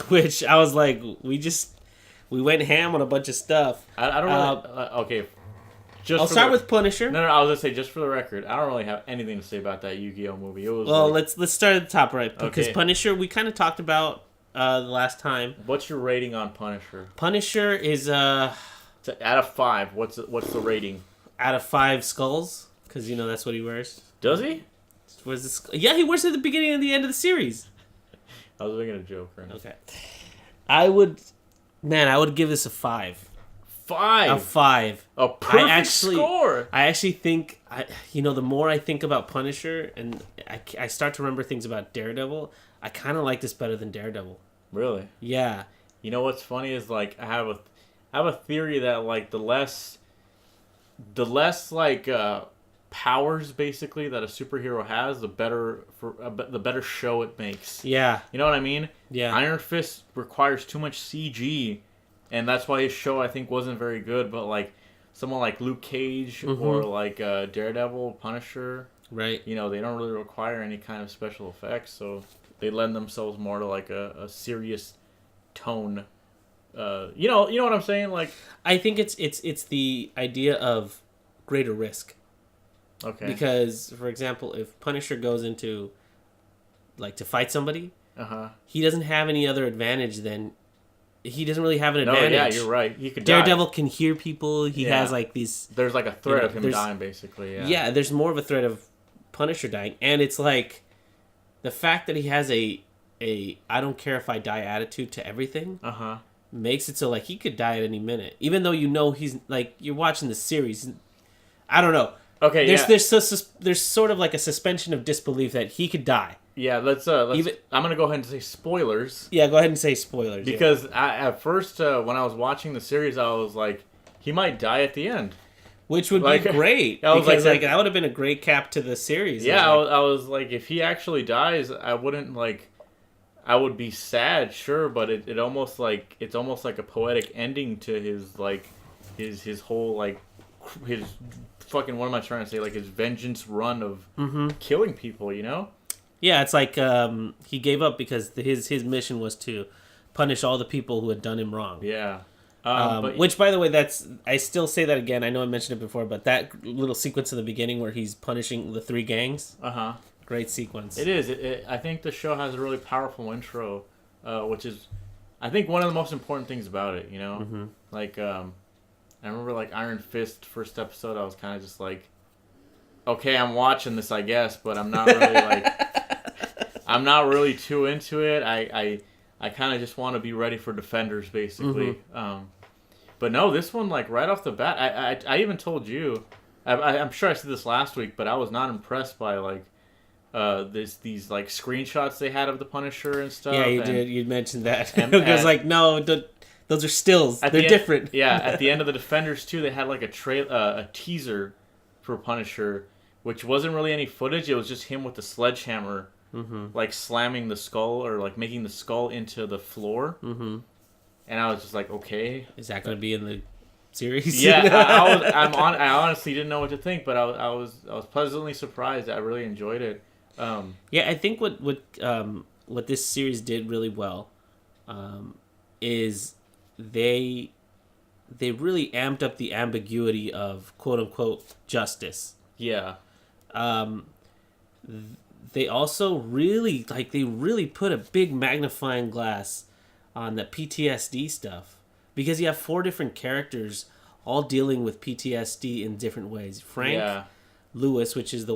Which I was like, we went ham on a bunch of stuff. I don't know. Okay. I'll start with Punisher. No, I was going to say, just for the record, I don't really have anything to say about that Yu-Gi-Oh movie. It was let's start at the top, right? Because Punisher, we kind of talked about the last time. What's your rating on Punisher? Punisher is out of 5. What's the rating? Out of 5 skulls, because you know that's what he wears. Does he? Where's the skull? Yeah, he wears it at the beginning and the end of the series. I was making a joke, right? Okay. I would give this a 5. 5. A 5. A perfect score. I actually think the more I think about Punisher and I start to remember things about Daredevil, I kind of like this better than Daredevil. Really? Yeah. You know what's funny is like I have a theory that like the less like powers basically that a superhero has, the better show it makes. Yeah. You know what I mean? Yeah. Iron Fist requires too much CG, and that's why his show I think wasn't very good. But like someone like Luke Cage or like Daredevil, Punisher, right? You know they don't really require any kind of special effects, so. they lend themselves more to like a serious tone. You know what I'm saying? Like, I think it's the idea of greater risk. Okay. Because, for example, if Punisher goes into to fight somebody, he doesn't have any other advantage than he doesn't really have an advantage. No, yeah, you're right. He could Daredevil die. can hear people. He has like these. There's like a threat of him dying, basically. Yeah. Yeah, there's more of a threat of Punisher dying, and it's like the fact that he has a I don't care if I die attitude to everything. Makes it so like he could die at any minute, even though he's like you're watching the series. I don't know. Okay, there's sort of like a suspension of disbelief that he could die. Yeah, let's I'm gonna go ahead and say spoilers. Yeah, go ahead and say spoilers. Because at first, when I was watching the series, I was like, he might die at the end, which would be great. I was because like that would have been a great cap to the series. Yeah, I was like, if he actually dies, I wouldn't like. I would be sad, sure, but it's almost like a poetic ending to his like his whole like his fucking, what am I trying to say, like his vengeance run of killing people, you know? Yeah, it's like he gave up because his mission was to punish all the people who had done him wrong. Yeah. Which, by the way, I still say that again. I know I mentioned it before, but that little sequence in the beginning where he's punishing the 3 gangs. Great sequence. It is. I think the show has a really powerful intro, which is, I think, one of the most important things about it. You know, like I remember like Iron Fist first episode. I was kind of just like, okay, I'm watching this, I guess, but I'm not really I'm not really too into it. I kind of just want to be ready for Defenders, basically. But no, this one, like right off the bat, I even told you, I'm sure I said this last week, but I was not impressed by like. These like screenshots they had of the Punisher and stuff. Yeah, you did. You mentioned that. It was like, no, those are stills. They're different. Yeah, at the end of the Defenders too, they had like a teaser for Punisher, which wasn't really any footage. It was just him with the sledgehammer, like slamming the skull or like making the skull into the floor. And I was just like, okay, is that going to be in the series? Yeah, I honestly didn't know what to think, but I was pleasantly surprised. I really enjoyed it. Yeah, I think what this series did really well is they really amped up the ambiguity of quote unquote justice. Yeah. They also really put a big magnifying glass on the PTSD stuff because you have 4 different characters all dealing with PTSD in different ways. Frank. Lewis, which is that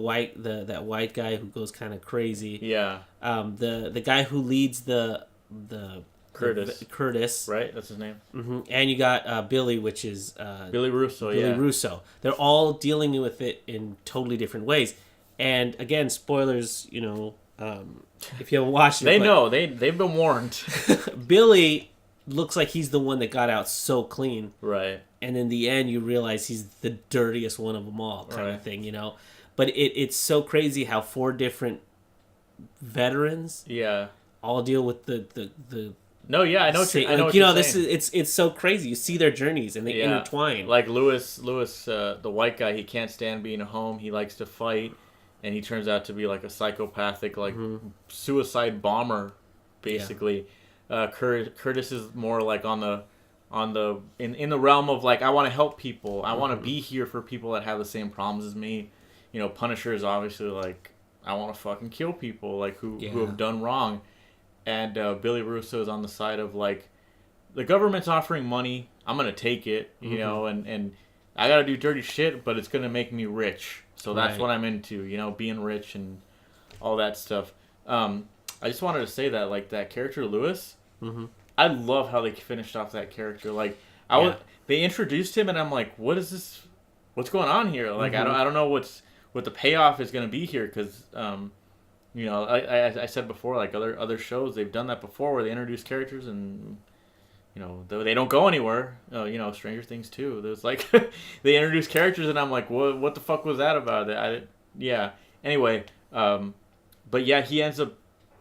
white guy who goes kind of crazy. Yeah. The guy who leads the Curtis. Curtis. Right, that's his name. And you got Billy, which is Billy Russo. Billy Russo. They're all dealing with it in totally different ways. And again, spoilers. You know, if you haven't watched it, they know they've been warned. Billy looks like he's the one that got out so clean. Right. And in the end, you realize he's the dirtiest one of them all, kind of thing, you know. But it's so crazy how 4 different veterans, all deal with the. No, yeah, I know. It's so crazy. You see their journeys and they intertwine. Like Lewis, the white guy, he can't stand being at home. He likes to fight, and he turns out to be like a psychopathic, like suicide bomber, basically. Yeah. Curtis is more like in the realm of like, I want to help people. I want to be here for people that have the same problems as me. You know, Punisher is obviously like, I want to fucking kill people like who have done wrong. And Billy Russo is on the side of like, the government's offering money, I'm gonna take it, you know, and I gotta do dirty shit, but it's gonna make me rich. So that's what I'm into, you know, being rich and all that stuff. I just wanted to say that like that character Lewis. I love how they finished off that character. Like, they introduced him, and I'm like, what is this? What's going on here? Like, I don't know what the payoff is going to be here, because, you know, I said before, like other shows, they've done that before, where they introduce characters and, you know, they don't go anywhere. You know, Stranger Things too. There's like they introduce characters, and I'm like, what the fuck was that about? Anyway, but yeah, he ends up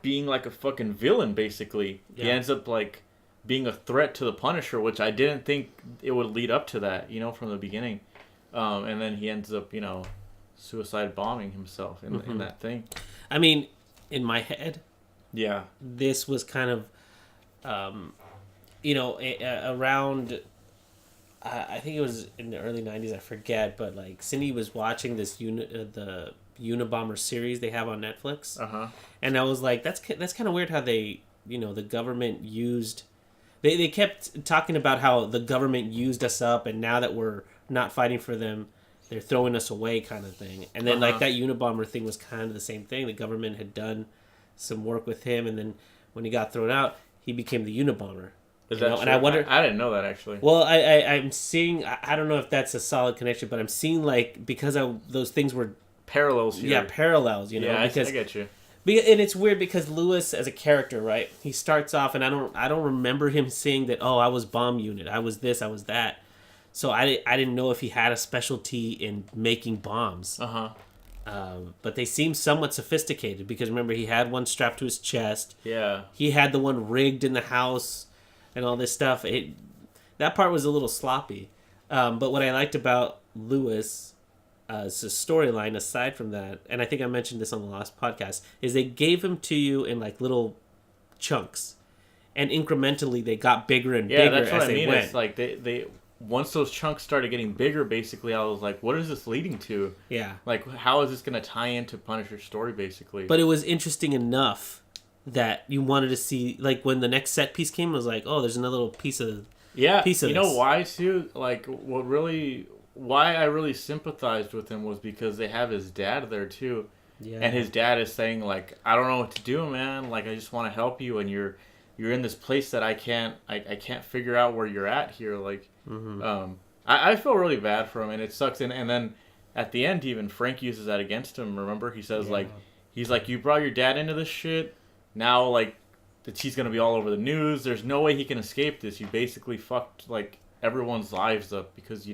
being like a fucking villain, basically. Yeah. He ends up like being a threat to the Punisher, which I didn't think it would lead up to that, you know, from the beginning. And then he ends up, you know, suicide bombing himself in that thing. I mean, in my head, Yeah. This was kind of, around. I think it was in the early '90s. I forget, but like Cindy was watching this the Unabomber series they have on Netflix, and I was like, that's kind of weird how they, the government used. They kept talking about how the government used us up, and now that we're not fighting for them, they're throwing us away, kind of thing. And then like that Unabomber thing was kind of the same thing. The government had done some work with him, and then when he got thrown out, he became the Unabomber. Is that true? And I wonder. I didn't know that actually. Well, I'm seeing. I don't know if that's a solid connection, but I'm seeing like because those things were parallels here. Yeah, parallels. Yeah, because, I get you. And it's weird because Lewis as a character, right? He starts off, and I don't remember him saying that. Oh, I was bomb unit. I was this. I was that. So I didn't know if he had a specialty in making bombs. But they seem somewhat sophisticated because remember he had one strapped to his chest. Yeah. He had the one rigged in the house, and all this stuff. That part was a little sloppy. But what I liked about Lewis as a storyline, aside from that, and I think I mentioned this on the last podcast, is they gave him to you in like little chunks, and incrementally they got bigger and bigger that's what as I mean. they went. It's like they once those chunks started getting bigger, basically, I was like, what is this leading to? Yeah. Like, how is this going to tie into Punisher's story, basically? But it was interesting enough that you wanted to see, like, when the next set piece came, it was like, oh, there's another little piece of this. Know why, too? Like, why I really sympathized with him was because they have his dad there, too. Yeah. And his dad is saying, like, I don't know what to do, man. Like, I just want to help you, and you're in this place that I can't figure out where you're at here. Like, I feel really bad for him, and it sucks. And then at the end, even Frank uses that against him. Remember, he says he's like, you brought your dad into this shit. Now, like, that he's gonna be all over the news. There's no way he can escape this. You basically fucked like everyone's lives up because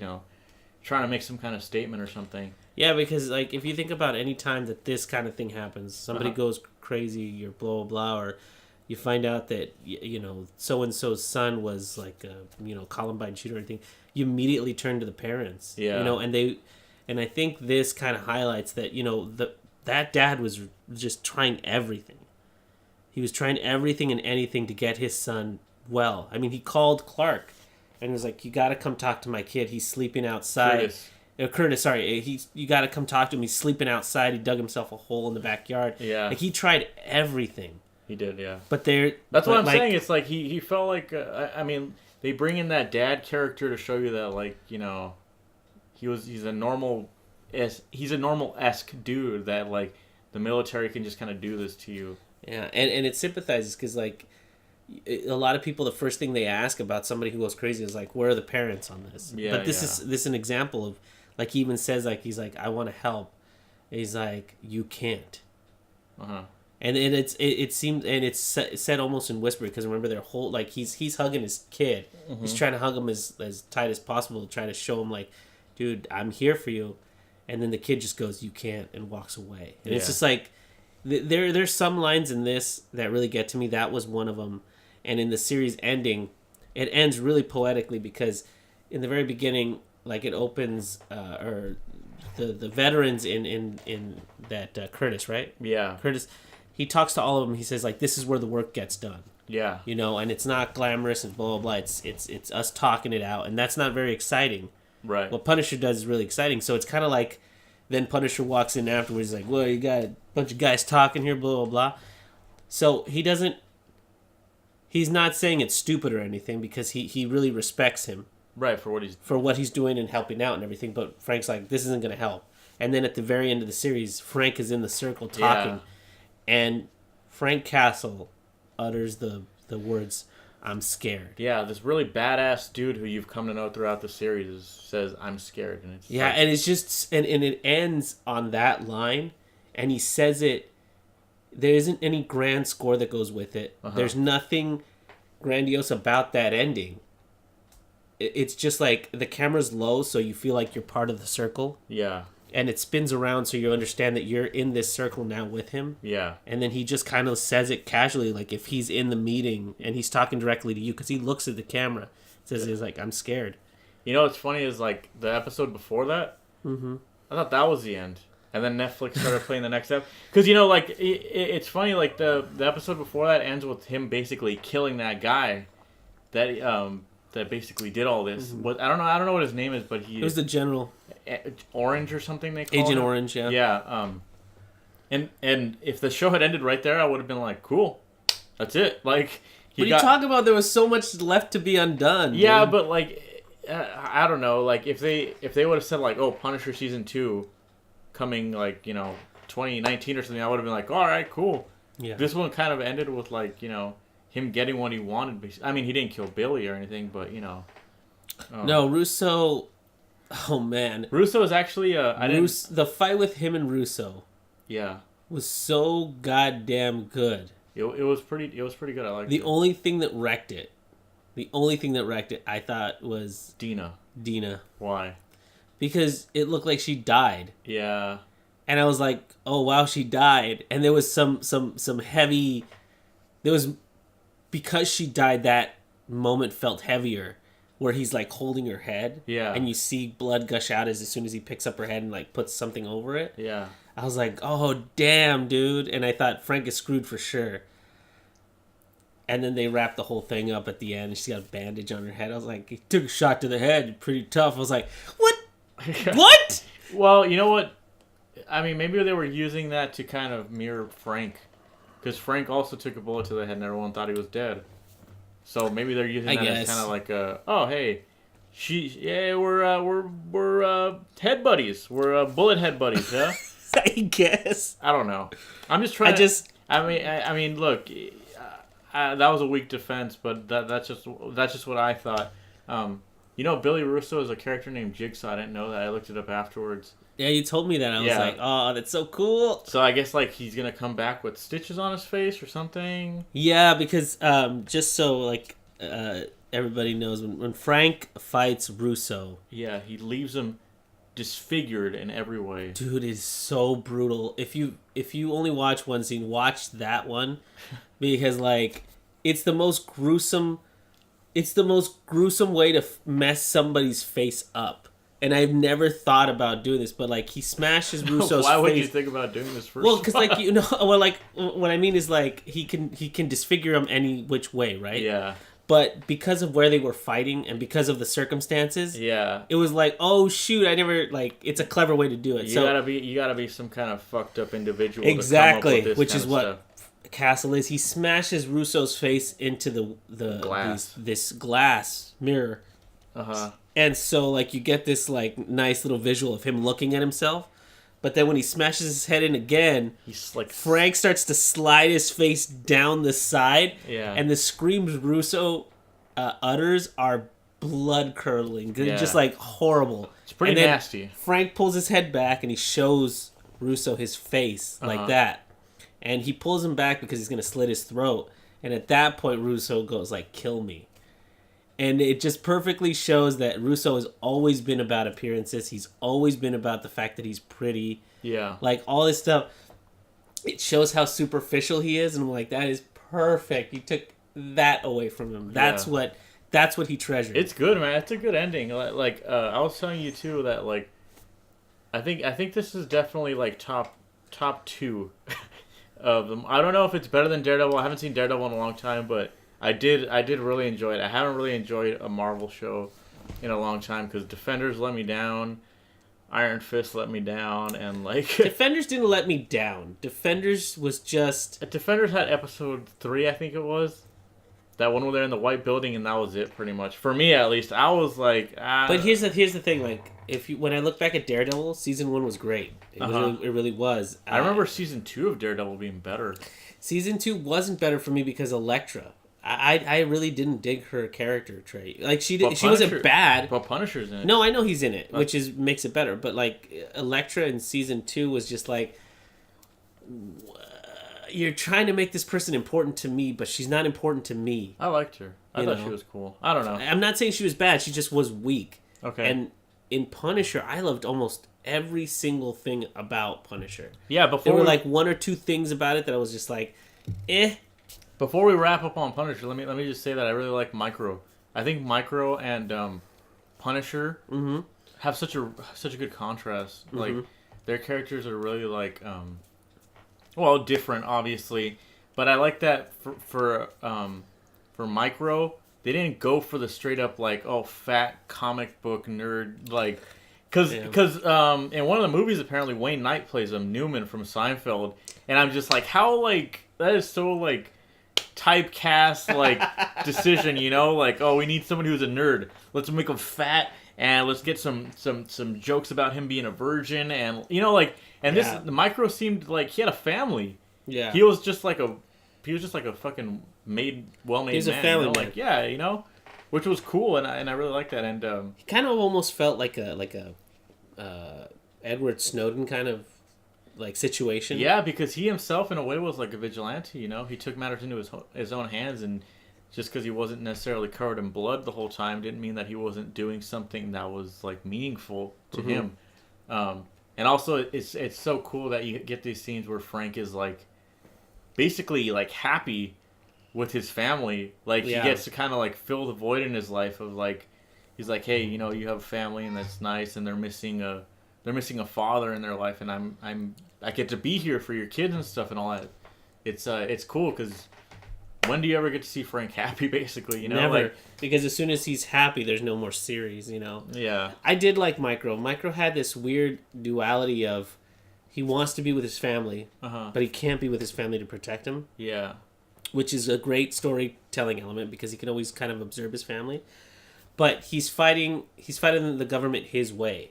trying to make some kind of statement or something. Yeah, because like if you think about any time that this kind of thing happens, somebody goes crazy, you're blah blah blah, or you find out that so and so's son was like a Columbine shooter or anything, you immediately turn to the parents. Yeah. And I think this kind of highlights that that dad was just trying everything. He was trying everything and anything to get his son well. I mean, he called Clark and was like, "You got to come talk to my kid. He's sleeping outside." Curtis, sorry. You got to come talk to him. He's sleeping outside. He dug himself a hole in the backyard. Yeah. Like, he tried everything. He did, yeah. But that's what I'm saying. It's like he felt like, I mean, they bring in that dad character to show you that, like, he's a normal-esque dude that, like, the military can just kind of do this to you. Yeah, and it sympathizes because, like, a lot of people, the first thing they ask about somebody who goes crazy is, like, where are the parents on this? Yeah, but this is an example of, like, he even says, like, he's like, I want to help. And he's like, you can't. And it seems, and it's said almost in whisper because remember their whole, like, he's hugging his kid. He's trying to hug him as tight as possible to try to show him, like, dude, I'm here for you. And then the kid just goes, you can't, and walks away. And it's just like, there's some lines in this that really get to me. That was one of them. And in the series ending, it ends really poetically because in the very beginning, like, it opens, or the veterans in that Curtis, right? Yeah. Curtis, he talks to all of them. He says, like, this is where the work gets done. Yeah. And it's not glamorous and blah, blah, blah. It's us talking it out. And that's not very exciting. Right. What Punisher does is really exciting. So it's kind of like, then Punisher walks in afterwards, like, well, you got a bunch of guys talking here, blah, blah, blah. So he's not saying it's stupid or anything because he really respects him. Right, for what he's doing and helping out and everything. But Frank's like, this isn't going to help. And then at the very end of the series, Frank is in the circle talking. And Frank Castle utters the words, I'm scared. Yeah, this really badass dude who you've come to know throughout the series says, I'm scared. And it's and it's just, and it ends on that line, and he says it, there isn't any grand score that goes with it. There's nothing grandiose about that ending. It's just like, the camera's low, so you feel like you're part of the circle. Yeah. And it spins around so you understand that you're in this circle now with him. Yeah. And then he just kind of says it casually, like if he's in the meeting and he's talking directly to you, because he looks at the camera. Says he's like, I'm scared. What's funny is, like, the episode before that, I thought that was the end. And then Netflix started playing the next episode. Because, you know, like, it's funny, like, the episode before that ends with him basically killing that guy that basically did all this. What I don't know what his name is, but he... It was the general. Orange or something they call Agent him. Orange, yeah. Yeah, and if the show had ended right there, I would have been like, cool. That's it. Like... What you talk about? There was so much left to be undone. Yeah, dude. but, like, I don't know. Like, if they would have said, like, oh, Punisher Season 2... coming, like, you know, 2019 or something, I would have been like, all right, cool. Yeah. This one kind of ended with, like, you know, him getting what he wanted. I mean, he didn't kill Billy or anything, but, you know. No, Russo... Oh, man. Russo is actually... The fight with him and Russo... Yeah. ...was so goddamn good. It was pretty good. I liked it. The only thing that wrecked it, I thought, was... Dina. Why? Because it looked like she died. Yeah. And I was like, oh, wow, she died. And there was some heavy... There was... Because she died, that moment felt heavier. Where he's, like, holding her head. Yeah. And you see blood gush out as soon as he picks up her head and, like, puts something over it. Yeah. I was like, oh, damn, dude. And I thought, Frank is screwed for sure. And then they wrapped the whole thing up at the end. And she's got a bandage on her head. I was like, he took a shot to the head. Pretty tough. I was like, what? What? Well, you know what? I mean, maybe they were using that to kind of mirror Frank. Because Frank also took a bullet to the head and everyone thought he was dead. So maybe they're using that as kind of like oh, hey, we're head buddies. We're bullet head buddies, huh? I guess. I don't know. I'm just trying I mean, look, that was a weak defense, but that's just what I thought. You know, Billy Russo is a character named Jigsaw. I didn't know that. I looked it up afterwards. Yeah, you told me that. I was like, oh, that's so cool. So I guess, like, he's going to come back with stitches on his face or something? Yeah, because just so, like, everybody knows, when Frank fights Russo... Yeah, he leaves him disfigured in every way. Dude, it's so brutal. If you only watch one scene, watch that one. Because, like, it's the most gruesome way to mess somebody's face up. And I've never thought about doing this, but, like, he smashes Russo's face. Why would you think about doing this first? Well, because, like, you know, well, like, what I mean is, like, he can disfigure him any which way, right? Yeah. But because of where they were fighting and because of the circumstances, yeah, it was like, oh shoot, I never, like, it's a clever way to do it. You gotta be some kind of fucked up individual. Exactly, to come up with which is what stuff. Castle is. He smashes Russo's face into the glass, this glass mirror. And so, like, you get this, like, nice little visual of him looking at himself. But then when he smashes his head in again, he's like, Frank starts to slide his face down the side. Yeah. And the screams Russo utters are blood-curdling. They're just, like, horrible. It's pretty nasty. Frank pulls his head back and he shows Russo his face like that. And he pulls him back because he's going to slit his throat. And at that point, Russo goes, like, kill me. And it just perfectly shows that Russo has always been about appearances. He's always been about the fact that he's pretty. Yeah. Like, all this stuff. It shows how superficial he is. And I'm like, that is perfect. You took that away from him. That's what he treasured. It's good, man. It's a good ending. Like, I was telling you, too, that, like, I think this is definitely, like, top two of them. I don't know if it's better than Daredevil. I haven't seen Daredevil in a long time, but... I did really enjoy it. I haven't really enjoyed a Marvel show in a long time because Defenders let me down, Iron Fist let me down, and like Defenders didn't let me down. Defenders was just Defenders had episode 3, I think it was. That one where they're in the white building, and that was it pretty much for me at least. I was like, But here's the thing, like when I look back at Daredevil, season 1 was great. It really was. I remember season 2 of Daredevil being better. Season 2 wasn't better for me because Elektra. I really didn't dig her character trait. Like she wasn't bad. But Punisher's in it. No, I know he's in it, which makes it better. But like Elektra in season 2 was just like, you're trying to make this person important to me, but she's not important to me. I liked her. I thought she was cool. I don't know. I'm not saying she was bad. She just was weak. Okay. And in Punisher, I loved almost every single thing about Punisher. Yeah, there were like one or two things about it that I was just like, eh. Before we wrap up on Punisher, let me just say that I really like Micro. I think Micro and Punisher have such a good contrast. Mm-hmm. their characters are really like well, different obviously, but I like that for Micro, they didn't go for the straight up like, oh, fat comic book nerd, like, because in one of the movies apparently Wayne Knight plays him, Newman from Seinfeld, and I'm just like, how, like, that is so like typecast like decision, you know, like, oh, we need someone who's a nerd, let's make him fat and let's get some jokes about him being a virgin, and you know, like, and this the Micro seemed like he had a family. Yeah, he was just like a fucking well-made He's man. A family man. Like, yeah, you know, which was cool, and I really like that. And he kind of almost felt like a Edward Snowden kind of like situation. Yeah, because he himself, in a way, was like a vigilante. You know, he took matters into his own hands, and just because he wasn't necessarily covered in blood the whole time didn't mean that he wasn't doing something that was like meaningful to him. And also, it's so cool that you get these scenes where Frank is like basically like happy with his family. Like, he gets to kind of like fill the void in his life of like, he's like, hey, you know, you have a family and that's nice, and they're missing a father in their life, and I get to be here for your kids and stuff and all that. It's cool, because when do you ever get to see Frank happy, basically, you know? Never. Like, because as soon as he's happy, there's no more series, you know? Yeah. I did like Micro. Micro had this weird duality of he wants to be with his family, but he can't be with his family to protect him. Yeah. Which is a great storytelling element, because he can always kind of observe his family. But he's fighting the government his way,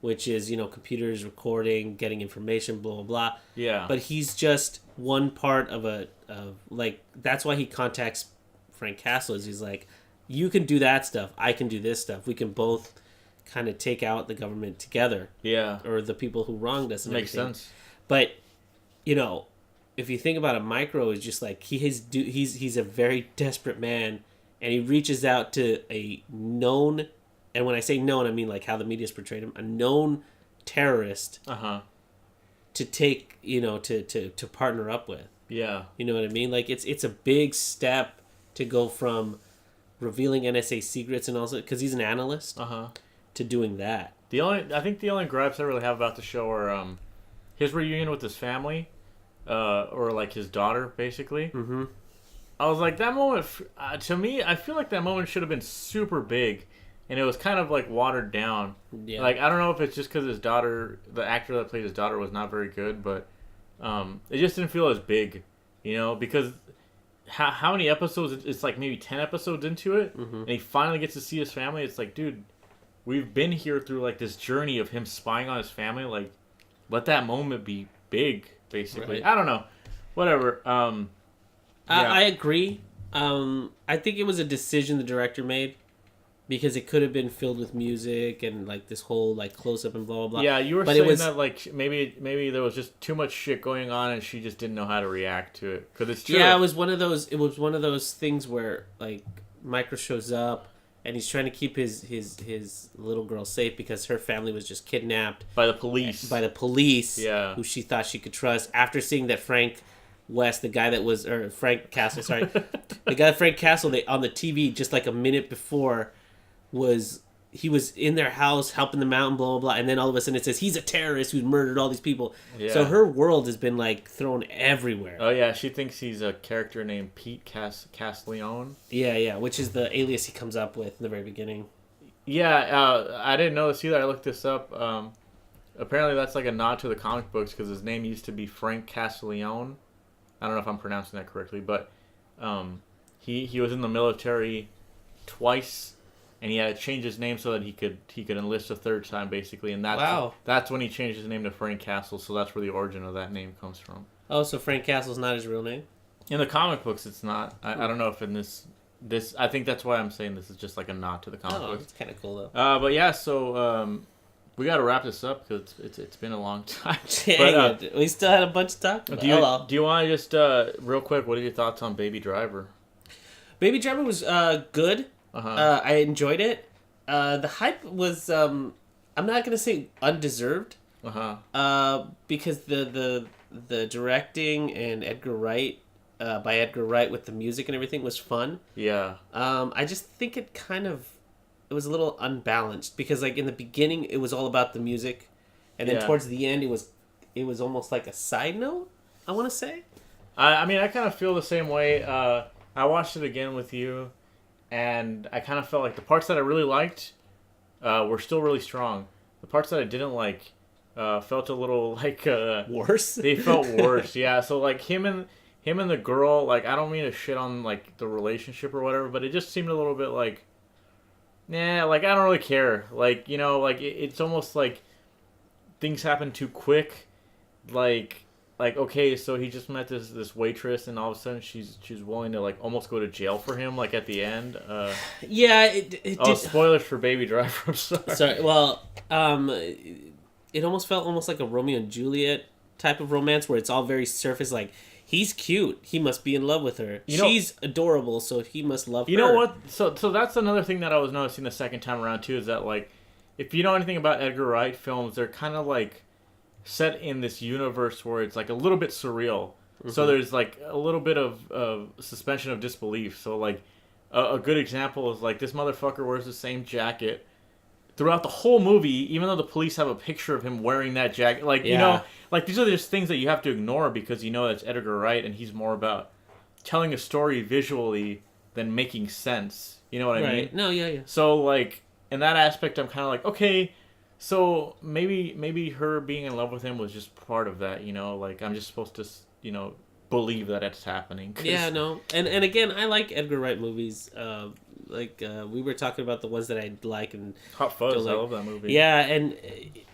which is, you know, computers, recording, getting information, blah, blah, blah. Yeah. But he's just one part of like, that's why he contacts Frank Castle, is he's like, you can do that stuff, I can do this stuff. We can both kind of take out the government together. Yeah. Or the people who wronged us and Makes everything. sense. But, you know, if you think about it, Micro is just like, he's a very desperate man, and he reaches out to a known, and when I say known, I mean like how the media's portrayed him, a known terrorist to take, you know, to partner up with. Yeah. You know what I mean? Like, it's a big step to go from revealing NSA secrets and also, because he's an analyst, to doing that. I think the only gripes I really have about the show are his reunion with his family, or like his daughter, basically. Mm-hmm. I was like, that moment, to me, I feel like that moment should have been super big, and it was kind of like watered down. Yeah. Like, I don't know if it's just because his daughter, the actor that played his daughter, was not very good, but it just didn't feel as big, you know, because how many episodes? It's like maybe 10 episodes into it, and he finally gets to see his family. It's like, dude, we've been here through like this journey of him spying on his family. Like, let that moment be big, basically. Right. I don't know, whatever. I agree. I think it was a decision the director made, because it could have been filled with music and like this whole like close up and blah blah blah. Yeah, you were saying that like maybe there was just too much shit going on and she just didn't know how to react to it, because it's true. Yeah, it was one of those things where like Micro shows up and he's trying to keep his little girl safe, because her family was just kidnapped by the police. Yeah, who she thought she could trust, after seeing that Frank West, the guy that was, or Frank Castle, sorry, the guy Frank Castle, they on the TV just like a minute before was in their house helping them out and blah blah blah, and then all of a sudden it says he's a terrorist who's murdered all these people. Yeah. So her world has been like thrown everywhere. Oh yeah, she thinks he's a character named Pete Casleone. Yeah, which is the alias he comes up with in the very beginning. Yeah, I didn't know this either. I looked this up. Apparently that's like a nod to the comic books, because his name used to be Frank Casleone. I don't know if I'm pronouncing that correctly, but he was in the military twice, and he had to change his name so that he could enlist a third time, basically. And that's when he changed his name to Frank Castle. So that's where the origin of that name comes from. Oh, so Frank Castle's not his real name? In the comic books, it's not. I don't know if in this. I think that's why I'm saying this is just like a nod to the comic books. It's kind of cool though. But yeah, so we got to wrap this up, because it's been a long time. But, we still had a bunch to talk about. Do you want to just real quick? What are your thoughts on Baby Driver? Baby Driver was good. I enjoyed it. The hype was I'm not gonna say undeserved. Because the directing and Edgar Wright, by Edgar Wright, with the music and everything, was fun. Yeah. I just think it was a little unbalanced, because like in the beginning it was all about the music, and then towards the end it was almost like a side note, I want to say. I mean, I kind of feel the same way. I watched it again with you, and I kind of felt like the parts that I really liked were still really strong. The parts that I didn't like felt a little like worse. They felt worse, yeah. So like him and the girl, like I don't mean to shit on like the relationship or whatever, but it just seemed a little bit like, nah, like I don't really care. Like like it's almost like things happen too quick, like okay, so he just met this waitress, and all of a sudden she's willing to like almost go to jail for him, like at the end. Yeah, it did. Spoilers for Baby Driver. I'm sorry. Sorry. Well, it almost felt like a Romeo and Juliet type of romance where it's all very surface. Like he's cute, he must be in love with her. She's adorable, so he must love her. You know what? So that's another thing that I was noticing the second time around too, is that like if you know anything about Edgar Wright films, they're kind of like set in this universe where it's like a little bit surreal. Mm-hmm. So there's like a little bit of suspension of disbelief. So like a good example is like this motherfucker wears the same jacket throughout the whole movie, even though the police have a picture of him wearing that jacket. Like, like these are just things that you have to ignore because that's Edgar Wright, and he's more about telling a story visually than making sense. You know what I mean? No, yeah. So like in that aspect, I'm kind of like, okay, so maybe her being in love with him was just part of that, like I'm just supposed to, believe that it's happening. Yeah, no. And again, I like Edgar Wright movies. We were talking about the ones that I like, and Hot Fuzz, I love that movie. Yeah, and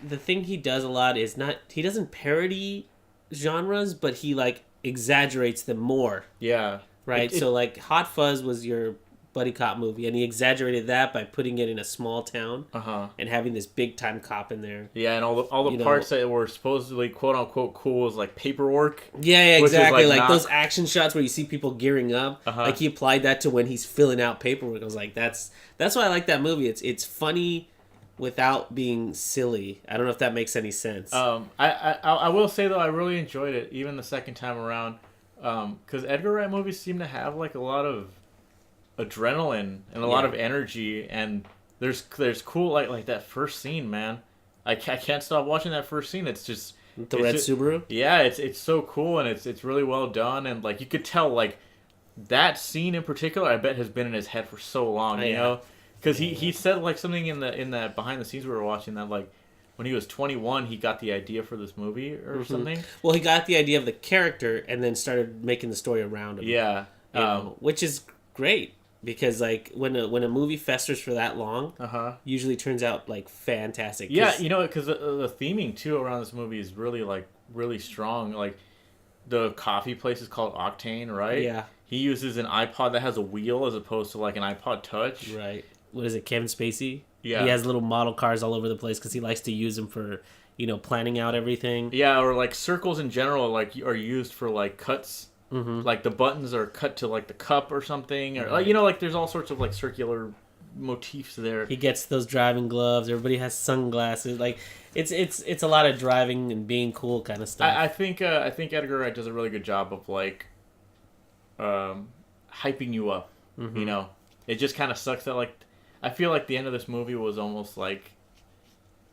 the thing he does a lot is he doesn't parody genres, but he like exaggerates them more. Yeah. Right? So like Hot Fuzz was your buddy cop movie, and he exaggerated that by putting it in a small town and having this big time cop in there. Yeah, and all the parts that were supposedly quote unquote cool was like paperwork. Yeah, exactly. Like those action shots where you see people gearing up. Like he applied that to when he's filling out paperwork. I was like, that's why I like that movie. It's funny without being silly. I don't know if that makes any sense. I will say though, I really enjoyed it even the second time around, because Edgar Wright movies seem to have like a lot of adrenaline and a lot of energy, and there's cool like that first scene, man. I can't stop watching that first scene. It's just the red Subaru. Yeah, it's so cool, and it's really well done, and like you could tell like that scene in particular, I bet has been in his head for so long, because he said like something in that behind the scenes we were watching that like when he was 21 he got the idea for this movie or something. Well, he got the idea of the character and then started making the story around him. Yeah, which is great. Because like when a movie festers for that long, usually turns out like fantastic. Yeah, because the theming too around this movie is really strong. Like the coffee place is called Octane, right? Yeah. He uses an iPod that has a wheel as opposed to like an iPod Touch. Right. What is it, Kevin Spacey? Yeah. He has little model cars all over the place because he likes to use them for planning out everything. Yeah, or like circles in general like are used for like cuts. Mm-hmm. Like the buttons are cut to like the cup or something, or like there's all sorts of like circular motifs there. He gets those driving gloves. Everybody has sunglasses. Like it's a lot of driving and being cool kind of stuff. I think Edgar Wright does a really good job of like hyping you up. Mm-hmm. It just kind of sucks that like I feel like the end of this movie was almost like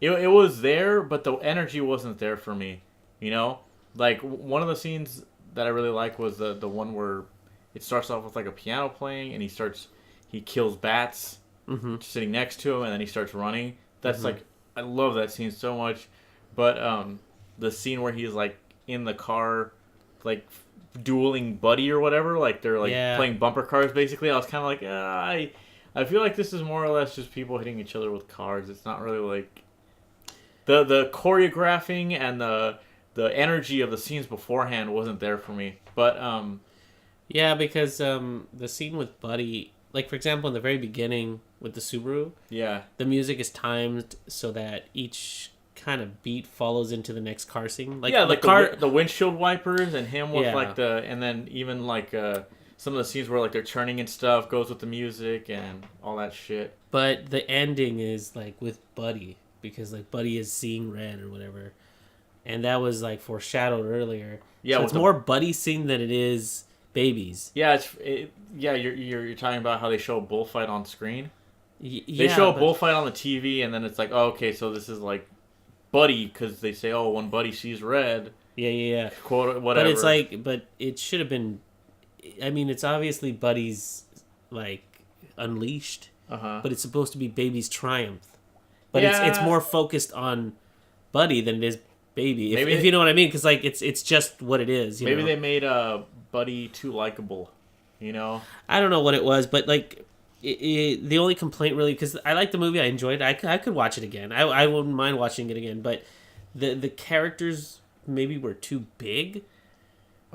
it was there, but the energy wasn't there for me. Like one of the scenes that I really like was the one where it starts off with like a piano playing, and he kills bats sitting next to him, and then he starts running. That's like I love that scene so much. But the scene where he's like in the car, like dueling Buddy or whatever, like they're like playing bumper cars basically. I was kind of like I feel like this is more or less just people hitting each other with cars. It's not really like the choreographing and the energy of the scenes beforehand wasn't there for me. But yeah, because the scene with Buddy, like for example in the very beginning with the Subaru, the music is timed so that each kind of beat follows into the next car scene. Like the windshield wipers and him with like and then even like some of the scenes where like they're turning and stuff goes with the music and all that shit. But the ending is like with Buddy, because like Buddy is seeing red or whatever. And that was like foreshadowed earlier. Yeah, so it's more Buddy scene than it is Baby's. Yeah, you're talking about how they show a bullfight on screen. They show a bullfight on the TV, and then it's like, oh, okay, so this is like Buddy, because they say, oh, when Buddy sees red. Yeah. Quote, whatever. But it's like, but it should have been. I mean, it's obviously Buddy's like unleashed, but it's supposed to be Baby's triumph. But it's more focused on Buddy than it is Baby, if you know what I mean, because like it's just what it is. Maybe they made Buddy too likable, you know. I don't know what it was, but like the only complaint really, because I like the movie, I enjoyed it, I could watch it again. I wouldn't mind watching it again, but the characters maybe were too big.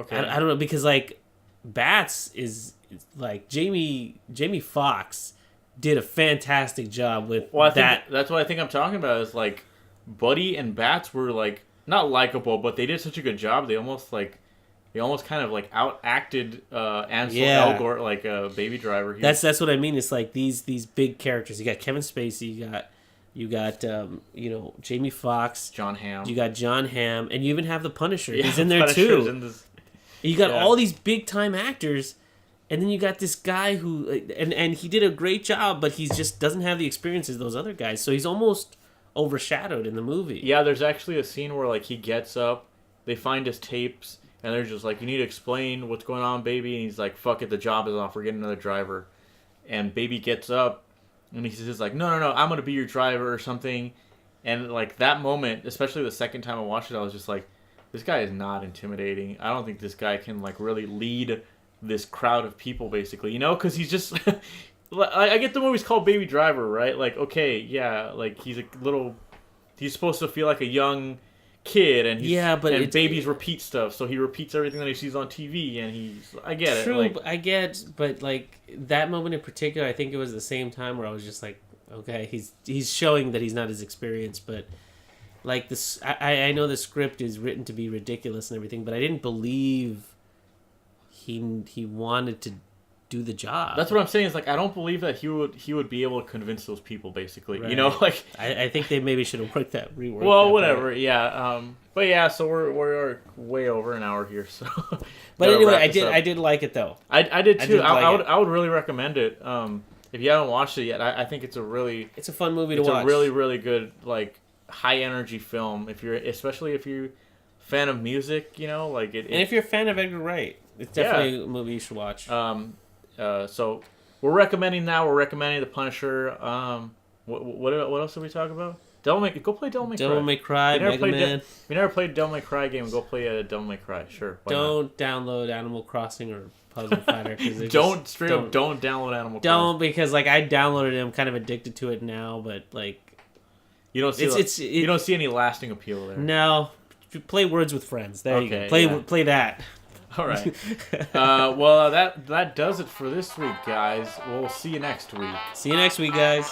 Okay, I don't know, because like Bats is like Jamie Foxx did a fantastic job with that. That's what I think I'm talking about. Is like Buddy and Bats were like not likable, but they did such a good job. They almost kind of like out-acted Ansel Elgort, like a Baby Driver. That's what I mean. It's like these big characters. You got Kevin Spacey. You got Jamie Foxx, John Hamm. You got John Hamm, and you even have the Punisher. He's in there too. You got all these big time actors, and then you got this guy who and he did a great job, but he just doesn't have the experience as those other guys. So he's almost overshadowed in the movie. Yeah, there's actually a scene where like he gets up, they find his tapes, and they're just like, you need to explain what's going on, Baby. And he's like, fuck it, the job is off, we're getting another driver. And Baby gets up, and he says like, no, I'm gonna be your driver or something. And like that moment, especially the second time I watched it, I was just like, this guy is not intimidating. I don't think this guy can like really lead this crowd of people, basically, you know, because he's just I get the movie's called Baby Driver, right? Like, okay, yeah, like he's supposed to feel like a young kid, and babies repeat stuff, so he repeats everything that he sees on TV, and I get true, it. Like, but like that moment in particular, I think it was the same time where I was just like, okay, he's showing that he's not as experienced, but like this, I know the script is written to be ridiculous and everything, but I didn't believe he wanted to do the job. That's what I'm saying. Is like I don't believe that he would be able to convince those people. Basically, right. You know, like I think they maybe should have reworked. Well, whatever. Part. Yeah. But yeah. So we're way over an hour here. So. But anyway, I did like it though. I did too. I would really recommend it. If you haven't watched it yet, I think it's a fun movie to watch. It's a really really good like high energy film. Especially if you're a fan of music, you know, like it. And if you're a fan of Edgar Wright, it's definitely a movie you should watch. So we're recommending The Punisher. What else did we talk about? Go play Devil May Cry. Devil May Cry, Megaman. If you never played Devil May Cry game, go play a Devil May Cry. Sure. Don't download Animal Crossing or Puzzle Fighter. Don't download Animal Crossing. Don't, because like I downloaded it. I'm kind of addicted to it now, but like you don't see you don't see any lasting appeal there. No, play Words with Friends. There you go. Play that. All right. Well, that does it for this week, guys. We'll see you next week. See you next week, guys.